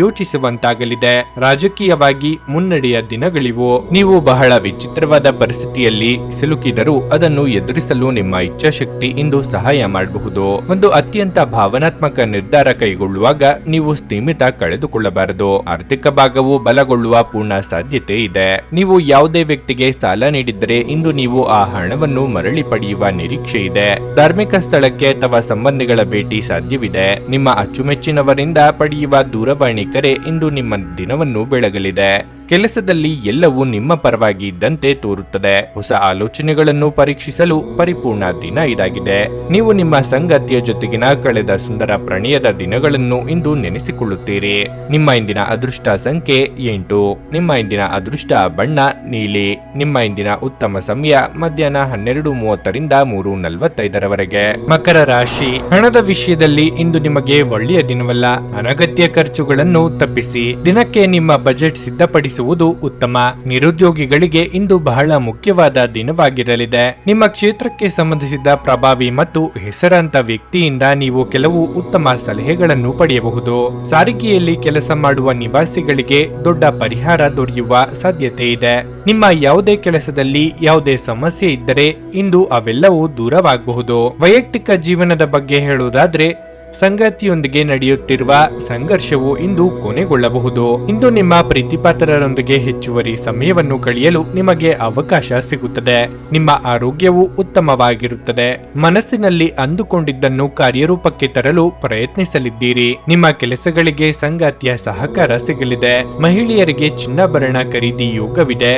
ಯೋಚಿಸುವಂತಾಗಲಿದೆ. ರಾಜಕೀಯವಾಗಿ ಮುನ್ನಡೆಯ ದಿನಗಳಿವು. ನೀವು ಬಹಳ ವಿಚಿತ್ರವಾದ ಪರಿಸ್ಥಿತಿಯಲ್ಲಿ ಸಿಲುಕಿದರೂ ಅದನ್ನು ಎದುರಿಸಲು ನಿಮ್ಮ ಇಚ್ಛಾಶಕ್ತಿ ಇಂದು ಸಹಾಯ ಮಾಡಬಹುದು. ಒಂದು ಅತ್ಯಂತ ಭಾವನಾತ್ಮಕ ನಿರ್ಧಾರ ಕೈಗೊಳ್ಳುವಾಗ ನೀವು ಸ್ಥಿಮಿತ ಕಳೆದುಕೊಳ್ಳಬಾರದು. ಆರ್ಥಿಕ ಭಾಗವು ಬಲಗೊಳ್ಳುವ ಪೂರ್ಣ ಸಾಧ್ಯತೆ ಇದೆ. ನೀವು ಯಾವುದೇ ವ್ಯಕ್ತಿಗೆ ಸಾಲ ನೀಡಿದ್ದರೆ ಇಂದು ನೀವು ಆ ಹಣವನ್ನು ಮರಳಿ ಪಡೆಯುವ ನಿರೀಕ್ಷೆ ಇದೆ. ಧಾರ್ಮಿಕ ಸ್ಥಳಕ್ಕೆ ಅಥವಾ ಸಂಬಂಧಿಗಳ ಭೇಟಿ ಸಾಧ್ಯವಿದೆ. ನಿಮ್ಮ ಅಚ್ಚುಮೆಚ್ಚಿನವರಿಂದ ಪಡೆಯುವ ದೂರವಾಣಿ ಕರೆ ಇಂದು ನಿಮ್ಮ ದಿನವನ್ನು ಬೆಳಗಲಿದೆ. ಕೆಲಸದಲ್ಲಿ ಎಲ್ಲವೂ ನಿಮ್ಮ ಪರವಾಗಿ ಇದ್ದಂತೆ ತೋರುತ್ತದೆ. ಹೊಸ ಆಲೋಚನೆಗಳನ್ನು ಪರೀಕ್ಷಿಸಲು ಪರಿಪೂರ್ಣ ದಿನ ಇದಾಗಿದೆ. ನೀವು ನಿಮ್ಮ ಸಂಗಾತಿಯ ಜೊತೆಗಿನ ಕಳೆದ ಸುಂದರ ಪ್ರಣಯದ ದಿನಗಳನ್ನು ಇಂದು ನೆನೆಸಿಕೊಳ್ಳುತ್ತೀರಿ. ನಿಮ್ಮ ಇಂದಿನ ಅದೃಷ್ಟ ಸಂಖ್ಯೆ 8. ನಿಮ್ಮ ಇಂದಿನ ಅದೃಷ್ಟ ಬಣ್ಣ ನೀಲಿ. ನಿಮ್ಮ ಇಂದಿನ ಉತ್ತಮ ಸಮಯ ಮಧ್ಯಾಹ್ನ 12:30ರಿಂದ 3:45ರವರೆಗೆ. ಮಕರ ರಾಶಿ. ಹಣದ ವಿಷಯದಲ್ಲಿ ಇಂದು ನಿಮಗೆ ಒಳ್ಳೆಯ ದಿನವಲ್ಲ. ಅನಗತ್ಯ ಖರ್ಚುಗಳನ್ನು ತಪ್ಪಿಸಿ. ದಿನಕ್ಕೆ ನಿಮ್ಮ ಬಜೆಟ್ ಸಿದ್ಧಪಡಿಸಿ ಉತ್ತಮ. ನಿರುದ್ಯೋಗಿಗಳಿಗೆ ಇಂದು ಬಹಳ ಮುಖ್ಯವಾದ ದಿನವಾಗಿರಲಿದೆ. ನಿಮ್ಮ ಕ್ಷೇತ್ರಕ್ಕೆ ಸಂಬಂಧಿಸಿದ ಪ್ರಭಾವಿ ಮತ್ತು ಹೆಸರಾಂತ ವ್ಯಕ್ತಿಯಿಂದ ನೀವು ಕೆಲವು ಉತ್ತಮ ಸಲಹೆಗಳನ್ನು ಪಡೆಯಬಹುದು. ಸಾರಿಗೆಯಲ್ಲಿ ಕೆಲಸ ಮಾಡುವ ನಿವಾಸಿಗಳಿಗೆ ದೊಡ್ಡ ಪರಿಹಾರ ದೊರೆಯುವ ಸಾಧ್ಯತೆ ಇದೆ. ನಿಮ್ಮ ಯಾವುದೇ ಕೆಲಸದಲ್ಲಿ ಯಾವುದೇ ಸಮಸ್ಯೆ ಇದ್ದರೆ ಇಂದು ಅವೆಲ್ಲವೂ ದೂರವಾಗಬಹುದು. ವೈಯಕ್ತಿಕ ಜೀವನದ ಬಗ್ಗೆ ಹೇಳುವುದಾದ್ರೆ ಸಂಗಾತಿಯೊಂದಿಗೆ ನಡೆಯುತ್ತಿರುವ ಸಂಘರ್ಷವು ಇಂದು ಕೊನೆಗೊಳ್ಳಬಹುದು. ಇಂದು ನಿಮ್ಮ ಪ್ರೀತಿಪಾತ್ರರೊಂದಿಗೆ ಹೆಚ್ಚುವರಿ ಸಮಯವನ್ನು ಕಳೆಯಲು ನಿಮಗೆ ಅವಕಾಶ ಸಿಗುತ್ತದೆ. ನಿಮ್ಮ ಆರೋಗ್ಯವು ಉತ್ತಮವಾಗಿರುತ್ತದೆ. ಮನಸ್ಸಿನಲ್ಲಿ ಅಂದುಕೊಂಡಿದ್ದನ್ನು ಕಾರ್ಯರೂಪಕ್ಕೆ ತರಲು ಪ್ರಯತ್ನಿಸಲಿದ್ದೀರಿ. ನಿಮ್ಮ ಕೆಲಸಗಳಿಗೆ ಸಂಗಾತಿಯ ಸಹಕಾರ ಸಿಗಲಿದೆ. ಮಹಿಳೆಯರಿಗೆ ಚಿನ್ನಾಭರಣ ಖರೀದಿ ಯೋಗವಿದೆ.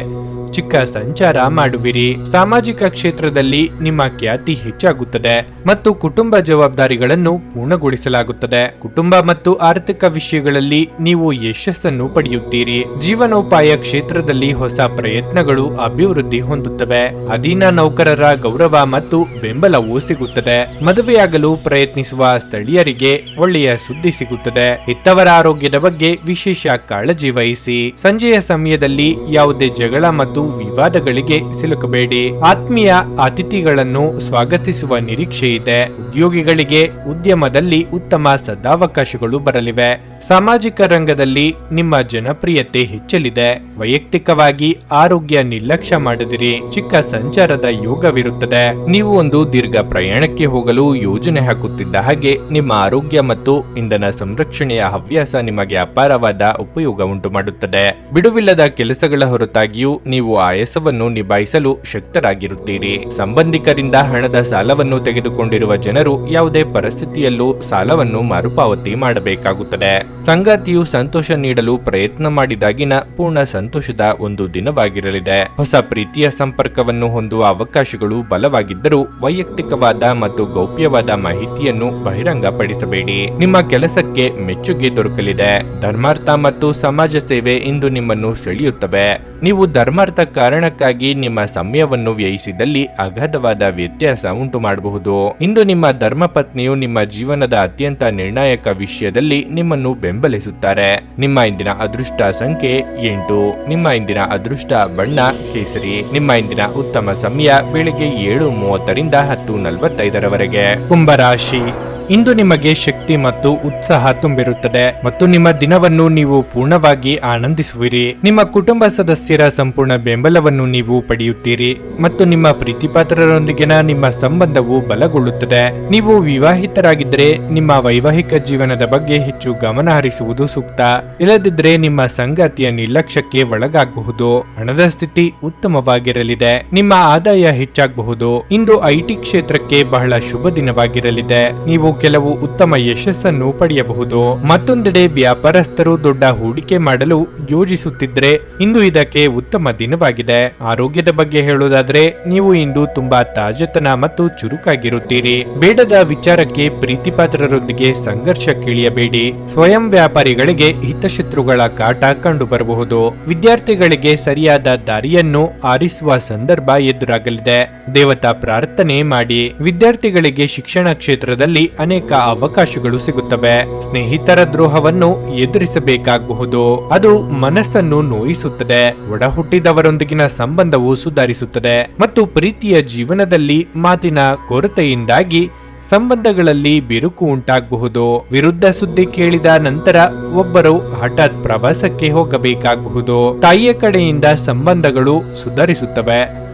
ಚಿಕ್ಕ ಸಂಚಾರ ಮಾಡುವಿರಿ. ಸಾಮಾಜಿಕ ಕ್ಷೇತ್ರದಲ್ಲಿ ನಿಮ್ಮ ಖ್ಯಾತಿ ಹೆಚ್ಚಾಗುತ್ತದೆ ಮತ್ತು ಕುಟುಂಬ ಜವಾಬ್ದಾರಿಗಳನ್ನು ಪೂರ್ಣಗೊಳಿಸಲಾಗುತ್ತದೆ. ಕುಟುಂಬ ಮತ್ತು ಆರ್ಥಿಕ ವಿಷಯಗಳಲ್ಲಿ ನೀವು ಯಶಸ್ಸನ್ನು ಪಡೆಯುತ್ತೀರಿ. ಜೀವನೋಪಾಯ ಕ್ಷೇತ್ರದಲ್ಲಿ ಹೊಸ ಪ್ರಯತ್ನಗಳು ಅಭಿವೃದ್ಧಿ ಹೊಂದುತ್ತವೆ. ಅಧೀನ ನೌಕರರ ಗೌರವ ಮತ್ತು ಬೆಂಬಲವೂ ಸಿಗುತ್ತದೆ. ಮದುವೆಯಾಗಲು ಪ್ರಯತ್ನಿಸುವ ಸ್ಥಳೀಯರಿಗೆ ಒಳ್ಳೆಯ ಸುದ್ದಿ ಸಿಗುತ್ತದೆ. ಹೆತ್ತವರ ಆರೋಗ್ಯದ ಬಗ್ಗೆ ವಿಶೇಷ ಕಾಳಜಿ ವಹಿಸಿ. ಸಂಜೆಯ ಸಮಯದಲ್ಲಿ ಯಾವುದೇ ಜಗಳ ಮತ್ತು ವಿವಾದಗಳಿಗೆ ಸಿಲುಕಬೇಡಿ. ಆತ್ಮೀಯ ಅತಿಥಿಗಳನ್ನು ಸ್ವಾಗತಿಸುವ ನಿರೀಕ್ಷೆ ಇದೆ. ಉದ್ಯೋಗಿಗಳಿಗೆ ಉದ್ಯಮದಲ್ಲಿ ಉತ್ತಮ ಸದಾವಕಾಶಗಳು ಬರಲಿವೆ. ಸಾಮಾಜಿಕ ರಂಗದಲ್ಲಿ ನಿಮ್ಮ ಜನಪ್ರಿಯತೆ ಹೆಚ್ಚಲಿದೆ. ವೈಯಕ್ತಿಕವಾಗಿ ಆರೋಗ್ಯ ನಿರ್ಲಕ್ಷ್ಯ ಮಾಡದಿರಿ. ಚಿಕ್ಕ ಸಂಚಾರದ ಯೋಗವಿರುತ್ತದೆ. ನೀವು ಒಂದು ದೀರ್ಘ ಪ್ರಯಾಣಕ್ಕೆ ಹೋಗಲು ಯೋಜನೆ ಹಾಕುತ್ತಿದ್ದ ಹಾಗೆ ನಿಮ್ಮ ಆರೋಗ್ಯ ಮತ್ತು ಇಂಧನ ಸಂರಕ್ಷಣೆಯ ಹವ್ಯಾಸ ನಿಮಗೆ ಅಪಾರವಾದ ಉಪಯೋಗ ಉಂಟು ಮಾಡುತ್ತದೆ. ಬಿಡುವಿಲ್ಲದ ಕೆಲಸಗಳ ಹೊರತಾಗಿಯೂ ನೀವು ಆಯಾಸವನ್ನು ನಿಭಾಯಿಸಲು ಶಕ್ತರಾಗಿರುತ್ತೀರಿ. ಸಂಬಂಧಿಕರಿಂದ ಹಣದ ಸಾಲವನ್ನು ತೆಗೆದುಕೊಂಡಿರುವ ಜನರು ಯಾವುದೇ ಪರಿಸ್ಥಿತಿಯಲ್ಲೂ ಸಾಲವನ್ನು ಮರುಪಾವತಿ ಮಾಡಬೇಕಾಗುತ್ತದೆ. ಸಂಗಾತಿಯು ಸಂತೋಷ ನೀಡಲು ಪ್ರಯತ್ನ ಮಾಡಿದಾಗಿನ ಪೂರ್ಣ ಸಂತೋಷದ ಒಂದು ದಿನವಾಗಿರಲಿದೆ. ಹೊಸ ಪ್ರೀತಿಯ ಸಂಪರ್ಕವನ್ನು ಹೊಂದುವ ಅವಕಾಶಗಳು ಬಲವಾಗಿದ್ದರೂ ವೈಯಕ್ತಿಕವಾದ ಮತ್ತು ಗೌಪ್ಯವಾದ ಮಾಹಿತಿಯನ್ನು ಬಹಿರಂಗಪಡಿಸಬೇಡಿ. ನಿಮ್ಮ ಕೆಲಸಕ್ಕೆ ಮೆಚ್ಚುಗೆ ದೊರಕಲಿದೆ. ಧರ್ಮಾರ್ಥ ಮತ್ತು ಸಮಾಜ ಸೇವೆ ಇಂದು ನಿಮ್ಮನ್ನು ಸೆಳೆಯುತ್ತವೆ. ನೀವು ಧರ್ಮಾರ್ಥ ಕಾರಣಕ್ಕಾಗಿ ನಿಮ್ಮ ಸಮಯವನ್ನು ವ್ಯಯಿಸಿದಲ್ಲಿ ಅಗಾಧವಾದ ವ್ಯತ್ಯಾಸ ಉಂಟು ಮಾಡಬಹುದು. ಇಂದು ನಿಮ್ಮ ಧರ್ಮಪತ್ನಿಯು ನಿಮ್ಮ ಜೀವನದ ಅತ್ಯಂತ ನಿರ್ಣಾಯಕ ವಿಷಯದಲ್ಲಿ ನಿಮ್ಮನ್ನು ಬೆಂಬಲಿಸುತ್ತಾರೆ. ನಿಮ್ಮ ಇಂದಿನ ಅದೃಷ್ಟ ಸಂಖ್ಯೆ 8. ನಿಮ್ಮ ಇಂದಿನ ಅದೃಷ್ಟ ಬಣ್ಣ ಕೇಸರಿ. ನಿಮ್ಮ ಇಂದಿನ ಉತ್ತಮ ಸಮಯ ಬೆಳಿಗ್ಗೆ 7:30ರಿಂದ 10:45ರವರೆಗೆ. ಕುಂಭರಾಶಿ. ಇಂದು ನಿಮಗೆ ಶಕ್ತಿ ಮತ್ತು ಉತ್ಸಾಹ ತುಂಬಿರುತ್ತದೆ ಮತ್ತು ನಿಮ್ಮ ದಿನವನ್ನು ನೀವು ಪೂರ್ಣವಾಗಿ ಆನಂದಿಸುವಿರಿ. ನಿಮ್ಮ ಕುಟುಂಬ ಸದಸ್ಯರ ಸಂಪೂರ್ಣ ಬೆಂಬಲವನ್ನು ನೀವು ಪಡೆಯುತ್ತೀರಿ ಮತ್ತು ನಿಮ್ಮ ಪ್ರೀತಿಪಾತ್ರರೊಂದಿಗಿನ ನಿಮ್ಮ ಸಂಬಂಧವು ಬಲಗೊಳ್ಳುತ್ತದೆ. ನೀವು ವಿವಾಹಿತರಾಗಿದ್ದರೆ ನಿಮ್ಮ ವೈವಾಹಿಕ ಜೀವನದ ಬಗ್ಗೆ ಹೆಚ್ಚು ಗಮನ ಹರಿಸುವುದು ಸೂಕ್ತ. ಇಲ್ಲದಿದ್ದರೆ ನಿಮ್ಮ ಸಂಗಾತಿಯ ನಿರ್ಲಕ್ಷ್ಯಕ್ಕೆ ಒಳಗಾಗಬಹುದು. ಹಣದ ಸ್ಥಿತಿ ಉತ್ತಮವಾಗಿರಲಿದೆ. ನಿಮ್ಮ ಆದಾಯ ಹೆಚ್ಚಾಗಬಹುದು. ಇಂದು ಐಟಿ ಕ್ಷೇತ್ರಕ್ಕೆ ಬಹಳ ಶುಭ ದಿನವಾಗಿರಲಿದೆ. ನೀವು ಕೆಲವು ಉತ್ತಮ ಯಶಸ್ಸನ್ನು ಪಡೆಯಬಹುದು. ಮತ್ತೊಂದೆಡೆ ವ್ಯಾಪಾರಸ್ಥರು ದೊಡ್ಡ ಹೂಡಿಕೆ ಮಾಡಲು ಯೋಜಿಸುತ್ತಿದ್ರೆ ಇಂದು ಇದಕ್ಕೆ ಉತ್ತಮ ದಿನವಾಗಿದೆ. ಆರೋಗ್ಯದ ಬಗ್ಗೆ ಹೇಳುವುದಾದ್ರೆ ನೀವು ಇಂದು ತುಂಬಾ ತಾಜತನ ಮತ್ತು ಚುರುಕಾಗಿರುತ್ತೀರಿ. ಬೇಡದ ವಿಚಾರಕ್ಕೆ ಪ್ರೀತಿಪಾತ್ರರೊಂದಿಗೆ ಸಂಘರ್ಷಕ್ಕಿಳಿಯಬೇಡಿ. ಸ್ವಯಂ ವ್ಯಾಪಾರಿಗಳಿಗೆ ಹಿತಶತ್ರುಗಳ ಕಾಟ ಕಂಡು ಬರಬಹುದು. ವಿದ್ಯಾರ್ಥಿಗಳಿಗೆ ಸರಿಯಾದ ದಾರಿಯನ್ನು ಆರಿಸುವ ಸಂದರ್ಭ ಎದುರಾಗಲಿದೆ. ದೇವತಾ ಪ್ರಾರ್ಥನೆ ಮಾಡಿ. ವಿದ್ಯಾರ್ಥಿಗಳಿಗೆ ಶಿಕ್ಷಣ ಕ್ಷೇತ್ರದಲ್ಲಿ ಅನೇಕ ಅವಕಾಶಗಳು ಸಿಗುತ್ತವೆ. ಸ್ನೇಹಿತರ ದ್ರೋಹವನ್ನು ಎದುರಿಸಬೇಕಾಗಬಹುದು. ಅದು ಮನಸ್ಸನ್ನು ನೋಯಿಸುತ್ತದೆ. ಒಡ ಹುಟ್ಟಿದವರೊಂದಿಗಿನ ಸಂಬಂಧವು ಸುಧಾರಿಸುತ್ತದೆ ಮತ್ತು ಪ್ರೀತಿಯ ಜೀವನದಲ್ಲಿ ಮಾತಿನ ಕೊರತೆಯಿಂದಾಗಿ ಸಂಬಂಧಗಳಲ್ಲಿ ಬಿರುಕು ಉಂಟಾಗಬಹುದು. ವಿರುದ್ಧ ಸುದ್ದಿ ಕೇಳಿದ ನಂತರ ಒಬ್ಬರು ಹಠಾತ್ ಪ್ರವಾಸಕ್ಕೆ ಹೋಗಬೇಕಾಗಬಹುದು. ತಾಯಿಯ ಕಡೆಯಿಂದ ಸಂಬಂಧಗಳು ಸುಧಾರಿಸುತ್ತವೆ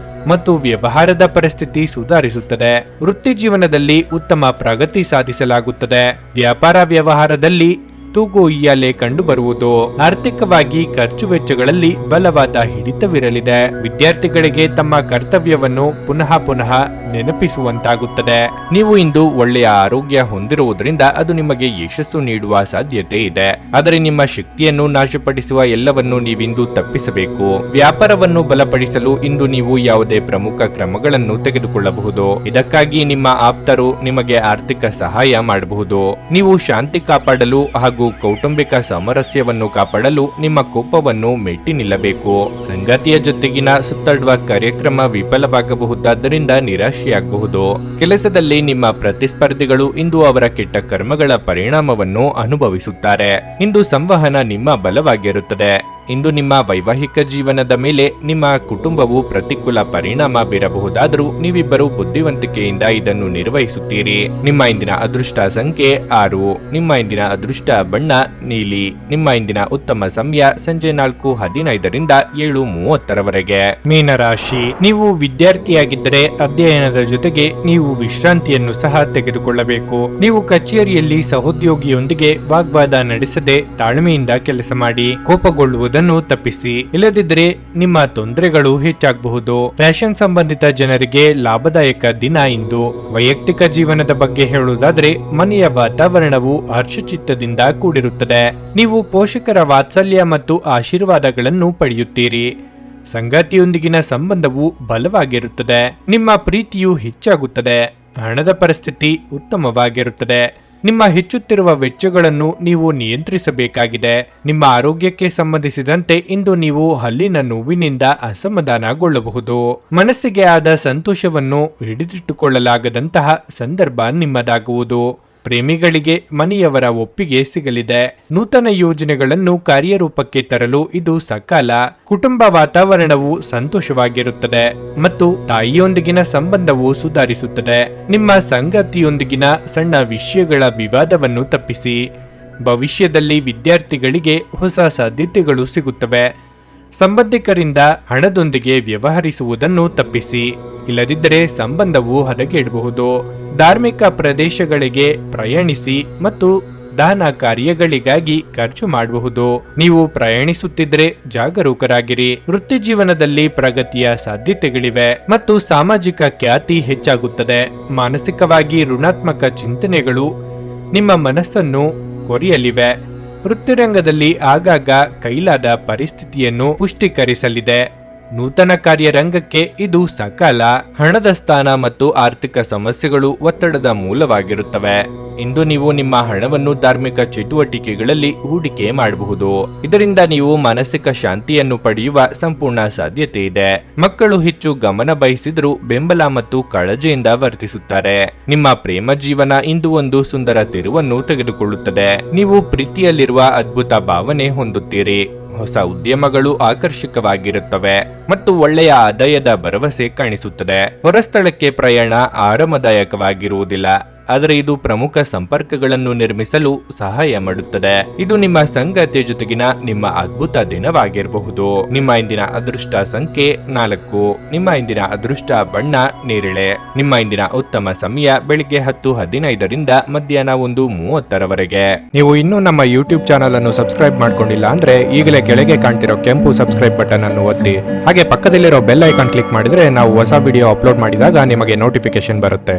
ಮತ್ತು ವ್ಯವಹಾರದ ಪರಿಸ್ಥಿತಿ ಸುಧಾರಿಸುತ್ತದೆ. ವೃತ್ತಿ ಜೀವನದಲ್ಲಿ ಉತ್ತಮ ಪ್ರಗತಿ ಸಾಧಿಸಲಾಗುತ್ತದೆ. ವ್ಯಾಪಾರ ವ್ಯವಹಾರದಲ್ಲಿ ತೂಗು ಉಯ್ಯಾಲೆ ಕಂಡುಬರುವುದು. ಆರ್ಥಿಕವಾಗಿ ಖರ್ಚು ವೆಚ್ಚಗಳಲ್ಲಿ ಬಲವಾದ ಹಿಡಿತವಿರಲಿದೆ. ವಿದ್ಯಾರ್ಥಿಗಳಿಗೆ ತಮ್ಮ ಕರ್ತವ್ಯವನ್ನು ಪುನಃ ನೆನಪಿಸುವಂತಾಗುತ್ತದೆ. ನೀವು ಇಂದು ಒಳ್ಳೆಯ ಆರೋಗ್ಯ ಹೊಂದಿರುವುದರಿಂದ ಅದು ನಿಮಗೆ ಯಶಸ್ಸು ನೀಡುವ ಸಾಧ್ಯತೆ ಇದೆ. ಆದರೆ ನಿಮ್ಮ ಶಕ್ತಿಯನ್ನು ನಾಶಪಡಿಸುವ ಎಲ್ಲವನ್ನು ನೀವಿಂದು ತಪ್ಪಿಸಬೇಕು. ವ್ಯಾಪಾರವನ್ನು ಬಲಪಡಿಸಲು ಇಂದು ನೀವು ಯಾವುದೇ ಪ್ರಮುಖ ಕ್ರಮಗಳನ್ನು ತೆಗೆದುಕೊಳ್ಳಬಹುದು. ಇದಕ್ಕಾಗಿ ನಿಮ್ಮ ಆಪ್ತರು ನಿಮಗೆ ಆರ್ಥಿಕ ಸಹಾಯ ಮಾಡಬಹುದು. ನೀವು ಶಾಂತಿ ಕಾಪಾಡಲು ಹಾಗೂ ಕೌಟುಂಬಿಕ ಸಾಮರಸ್ಯವನ್ನು ಕಾಪಾಡಲು ನಿಮ್ಮ ಕೋಪವನ್ನು ಮೆಟ್ಟಿ ನಿಲ್ಲಬೇಕು. ಸಂಗಾತಿಯ ಜೊತೆಗಿನ ಸುತ್ತಾಡುವ ಕಾರ್ಯಕ್ರಮ ವಿಫಲವಾಗಬಹುದಾದ್ದರಿಂದ ನಿರಾಶೆಯಾಗಬಹುದು. ಕೆಲಸದಲ್ಲಿ ನಿಮ್ಮ ಪ್ರತಿಸ್ಪರ್ಧಿಗಳು ಇಂದು ಅವರ ಕೆಟ್ಟ ಕರ್ಮಗಳ ಪರಿಣಾಮವನ್ನು ಅನುಭವಿಸುತ್ತಾರೆ. ಇಂದು ಸಂವಹನ ನಿಮ್ಮ ಬಲವಾಗಿರುತ್ತದೆ. ಇಂದು ನಿಮ್ಮ ವೈವಾಹಿಕ ಜೀವನದ ಮೇಲೆ ನಿಮ್ಮ ಕುಟುಂಬವು ಪ್ರತಿಕೂಲ ಪರಿಣಾಮ ಬೀರಬಹುದಾದರೂ ನೀವಿಬ್ಬರು ಬುದ್ಧಿವಂತಿಕೆಯಿಂದ ಇದನ್ನು ನಿರ್ವಹಿಸುತ್ತೀರಿ. ನಿಮ್ಮ ಇಂದಿನ ಅದೃಷ್ಟ ಸಂಖ್ಯೆ 6. ನಿಮ್ಮ ಇಂದಿನ ಅದೃಷ್ಟ ಬಣ್ಣ ನೀಲಿ. ನಿಮ್ಮ ಇಂದಿನ ಉತ್ತಮ ಸಮಯ ಸಂಜೆ 4:15ರಿಂದ 7:30ರವರೆಗೆ. ಮೀನರಾಶಿ, ನೀವು ವಿದ್ಯಾರ್ಥಿಯಾಗಿದ್ದರೆ ಅಧ್ಯಯನದ ಜೊತೆಗೆ ನೀವು ವಿಶ್ರಾಂತಿಯನ್ನು ಸಹ ತೆಗೆದುಕೊಳ್ಳಬೇಕು. ನೀವು ಕಚೇರಿಯಲ್ಲಿ ಸಹೋದ್ಯೋಗಿಯೊಂದಿಗೆ ವಾಗ್ವಾದ ನಡೆಸದೆ ತಾಳ್ಮೆಯಿಂದ ಕೆಲಸ ಮಾಡಿ. ಕೋಪಗೊಳ್ಳುವುದು ತಪ್ಪಿಸಿ, ಇಲ್ಲದಿದ್ದರೆ ನಿಮ್ಮ ತೊಂದರೆಗಳು ಹೆಚ್ಚಾಗಬಹುದು. ಫ್ಯಾಷನ್ ಸಂಬಂಧಿತ ಜನರಿಗೆ ಲಾಭದಾಯಕ ದಿನ ಇಂದು. ವೈಯಕ್ತಿಕ ಜೀವನದ ಬಗ್ಗೆ ಹೇಳುವುದಾದರೆ ಮನೆಯ ವಾತಾವರಣವು ಹರ್ಷಚಿತ್ತದಿಂದ ಕೂಡಿರುತ್ತದೆ. ನೀವು ಪೋಷಕರ ವಾತ್ಸಲ್ಯ ಮತ್ತು ಆಶೀರ್ವಾದಗಳನ್ನು ಪಡೆಯುತ್ತೀರಿ. ಸಂಗಾತಿಯೊಂದಿಗಿನ ಸಂಬಂಧವು ಬಲವಾಗಿರುತ್ತದೆ. ನಿಮ್ಮ ಪ್ರೀತಿಯು ಹೆಚ್ಚಾಗುತ್ತದೆ. ಹಣದ ಪರಿಸ್ಥಿತಿ ಉತ್ತಮವಾಗಿರುತ್ತದೆ. ನಿಮ್ಮ ಹೆಚ್ಚುತ್ತಿರುವ ವೆಚ್ಚಗಳನ್ನು ನೀವು ನಿಯಂತ್ರಿಸಬೇಕಾಗಿದೆ. ನಿಮ್ಮ ಆರೋಗ್ಯಕ್ಕೆ ಸಂಬಂಧಿಸಿದಂತೆ ಇಂದು ನೀವು ಹಲ್ಲಿನ ನೋವಿನಿಂದ ಅಸಮಾಧಾನಗೊಳ್ಳಬಹುದು. ಮನಸ್ಸಿಗೆ ಆದ ಸಂತೋಷವನ್ನು ಹಿಡಿದಿಟ್ಟುಕೊಳ್ಳಲಾಗದಂತಹ ಸಂದರ್ಭ ನಿಮ್ಮದಾಗುವುದು. ಪ್ರೇಮಿಗಳಿಗೆ ಮನೆಯವರ ಒಪ್ಪಿಗೆ ಸಿಗಲಿದೆ. ನೂತನ ಯೋಜನೆಗಳನ್ನು ಕಾರ್ಯರೂಪಕ್ಕೆ ತರಲು ಇದು ಸಕಾಲ. ಕುಟುಂಬ ವಾತಾವರಣವು ಸಂತೋಷವಾಗಿರುತ್ತದೆ ಮತ್ತು ತಾಯಿಯೊಂದಿಗಿನ ಸಂಬಂಧವು ಸುಧಾರಿಸುತ್ತದೆ. ನಿಮ್ಮ ಸಂಗಾತಿಯೊಂದಿಗಿನ ಸಣ್ಣ ವಿಷಯಗಳ ವಿವಾದವನ್ನು ತಪ್ಪಿಸಿ. ಭವಿಷ್ಯದಲ್ಲಿ ವಿದ್ಯಾರ್ಥಿಗಳಿಗೆ ಹೊಸ ಸಾಧ್ಯತೆಗಳು ಸಿಗುತ್ತವೆ. ಸಂಬಂಧಿಕರಿಂದ ಹಣದೊಂದಿಗೆ ವ್ಯವಹರಿಸುವುದನ್ನು ತಪ್ಪಿಸಿ, ಇಲ್ಲದಿದ್ದರೆ ಸಂಬಂಧವು ಹದಗೆಡಬಹುದು. ಧಾರ್ಮಿಕ ಪ್ರದೇಶಗಳಿಗೆ ಪ್ರಯಾಣಿಸಿ ಮತ್ತು ದಾನ ಕಾರ್ಯಗಳಿಗಾಗಿ ಖರ್ಚು ಮಾಡಬಹುದು. ನೀವು ಪ್ರಯಾಣಿಸುತ್ತಿದ್ದರೆ ಜಾಗರೂಕರಾಗಿರಿ. ವೃತ್ತಿ ಜೀವನದಲ್ಲಿ ಪ್ರಗತಿಯ ಸಾಧ್ಯತೆಗಳಿವೆ ಮತ್ತು ಸಾಮಾಜಿಕ ಖ್ಯಾತಿ ಹೆಚ್ಚಾಗುತ್ತದೆ. ಮಾನಸಿಕವಾಗಿ ಋಣಾತ್ಮಕ ಚಿಂತನೆಗಳು ನಿಮ್ಮ ಮನಸ್ಸನ್ನು ಕೊರೆಯಲಿವೆ. ವೃತ್ತಿರಂಗದಲ್ಲಿ ಆಗಾಗ ಕೈಲಾದ ಪರಿಸ್ಥಿತಿಯನ್ನು ಪುಷ್ಟೀಕರಿಸಲಿದೆ. ನೂತನ ಕಾರ್ಯರಂಗಕ್ಕೆ ಇದು ಸಕಾಲ. ಹಣದ ಸ್ಥಾನ ಮತ್ತು ಆರ್ಥಿಕ ಸಮಸ್ಯೆಗಳು ಒತ್ತಡದ ಮೂಲವಾಗಿರುತ್ತವೆ. ಇಂದು ನೀವು ನಿಮ್ಮ ಹಣವನ್ನು ಧಾರ್ಮಿಕ ಚಟುವಟಿಕೆಗಳಲ್ಲಿ ಹೂಡಿಕೆ ಮಾಡಬಹುದು. ಇದರಿಂದ ನೀವು ಮಾನಸಿಕ ಶಾಂತಿಯನ್ನು ಪಡೆಯುವ ಸಂಪೂರ್ಣ ಸಾಧ್ಯತೆ ಇದೆ. ಮಕ್ಕಳು ಹೆಚ್ಚು ಗಮನ ಬಯಸಿದರೂ ಬೆಂಬಲ ಮತ್ತು ಕಾಳಜಿಯಿಂದ ವರ್ತಿಸುತ್ತಾರೆ. ನಿಮ್ಮ ಪ್ರೇಮ ಜೀವನ ಇಂದು ಒಂದು ಸುಂದರ ತಿರುವನ್ನು ತೆಗೆದುಕೊಳ್ಳುತ್ತದೆ. ನೀವು ಪ್ರೀತಿಯಲ್ಲಿರುವ ಅದ್ಭುತ ಭಾವನೆ ಹೊಂದುತ್ತೀರಿ. ಹೊಸ ಉದ್ಯಮಗಳು ಆಕರ್ಷಕವಾಗಿರುತ್ತವೆ ಮತ್ತು ಒಳ್ಳೆಯ ಆದಾಯದ ಭರವಸೆ ಕಾಣಿಸುತ್ತದೆ. ಹೊರಸ್ಥಳಕ್ಕೆ ಪ್ರಯಾಣ ಆರಾಮದಾಯಕವಾಗಿರುವುದಿಲ್ಲ, ಆದರೆ ಇದು ಪ್ರಮುಖ ಸಂಪರ್ಕಗಳನ್ನು ನಿರ್ಮಿಸಲು ಸಹಾಯ ಮಾಡುತ್ತದೆ. ಇದು ನಿಮ್ಮ ಸಂಗಾತಿಯ ಜೊತೆಗಿನ ನಿಮ್ಮ ಅದ್ಭುತ ದಿನವಾಗಿರಬಹುದು. ನಿಮ್ಮ ಇಂದಿನ ಅದೃಷ್ಟ ಸಂಖ್ಯೆ 4. ನಿಮ್ಮ ಇಂದಿನ ಅದೃಷ್ಟ ಬಣ್ಣ ನೇರಳೆ. ನಿಮ್ಮ ಇಂದಿನ ಉತ್ತಮ ಸಮಯ ಬೆಳಿಗ್ಗೆ 10:15ರಿಂದ ಮಧ್ಯಾಹ್ನ 1:30ರವರೆಗೆ. ನೀವು ಇನ್ನೂ ನಮ್ಮ ಯೂಟ್ಯೂಬ್ ಚಾನಲ್ ಅನ್ನು ಸಬ್ಸ್ಕ್ರೈಬ್ ಮಾಡ್ಕೊಂಡಿಲ್ಲ ಅಂದ್ರೆ ಈಗಲೇ ಕೆಳಗೆ ಕಾಣ್ತಿರೋ ಕೆಂಪು ಸಬ್ಸ್ಕ್ರೈಬ್ ಬಟನ್ ಅನ್ನು ಒತ್ತಿ. ಹಾಗೆ ಪಕ್ಕದಲ್ಲಿರೋ ಬೆಲ್ ಐಕಾನ್ ಕ್ಲಿಕ್ ಮಾಡಿದ್ರೆ ನಾವು ಹೊಸ ವಿಡಿಯೋ ಅಪ್ಲೋಡ್ ಮಾಡಿದಾಗ ನಿಮಗೆ ನೋಟಿಫಿಕೇಶನ್ ಬರುತ್ತೆ.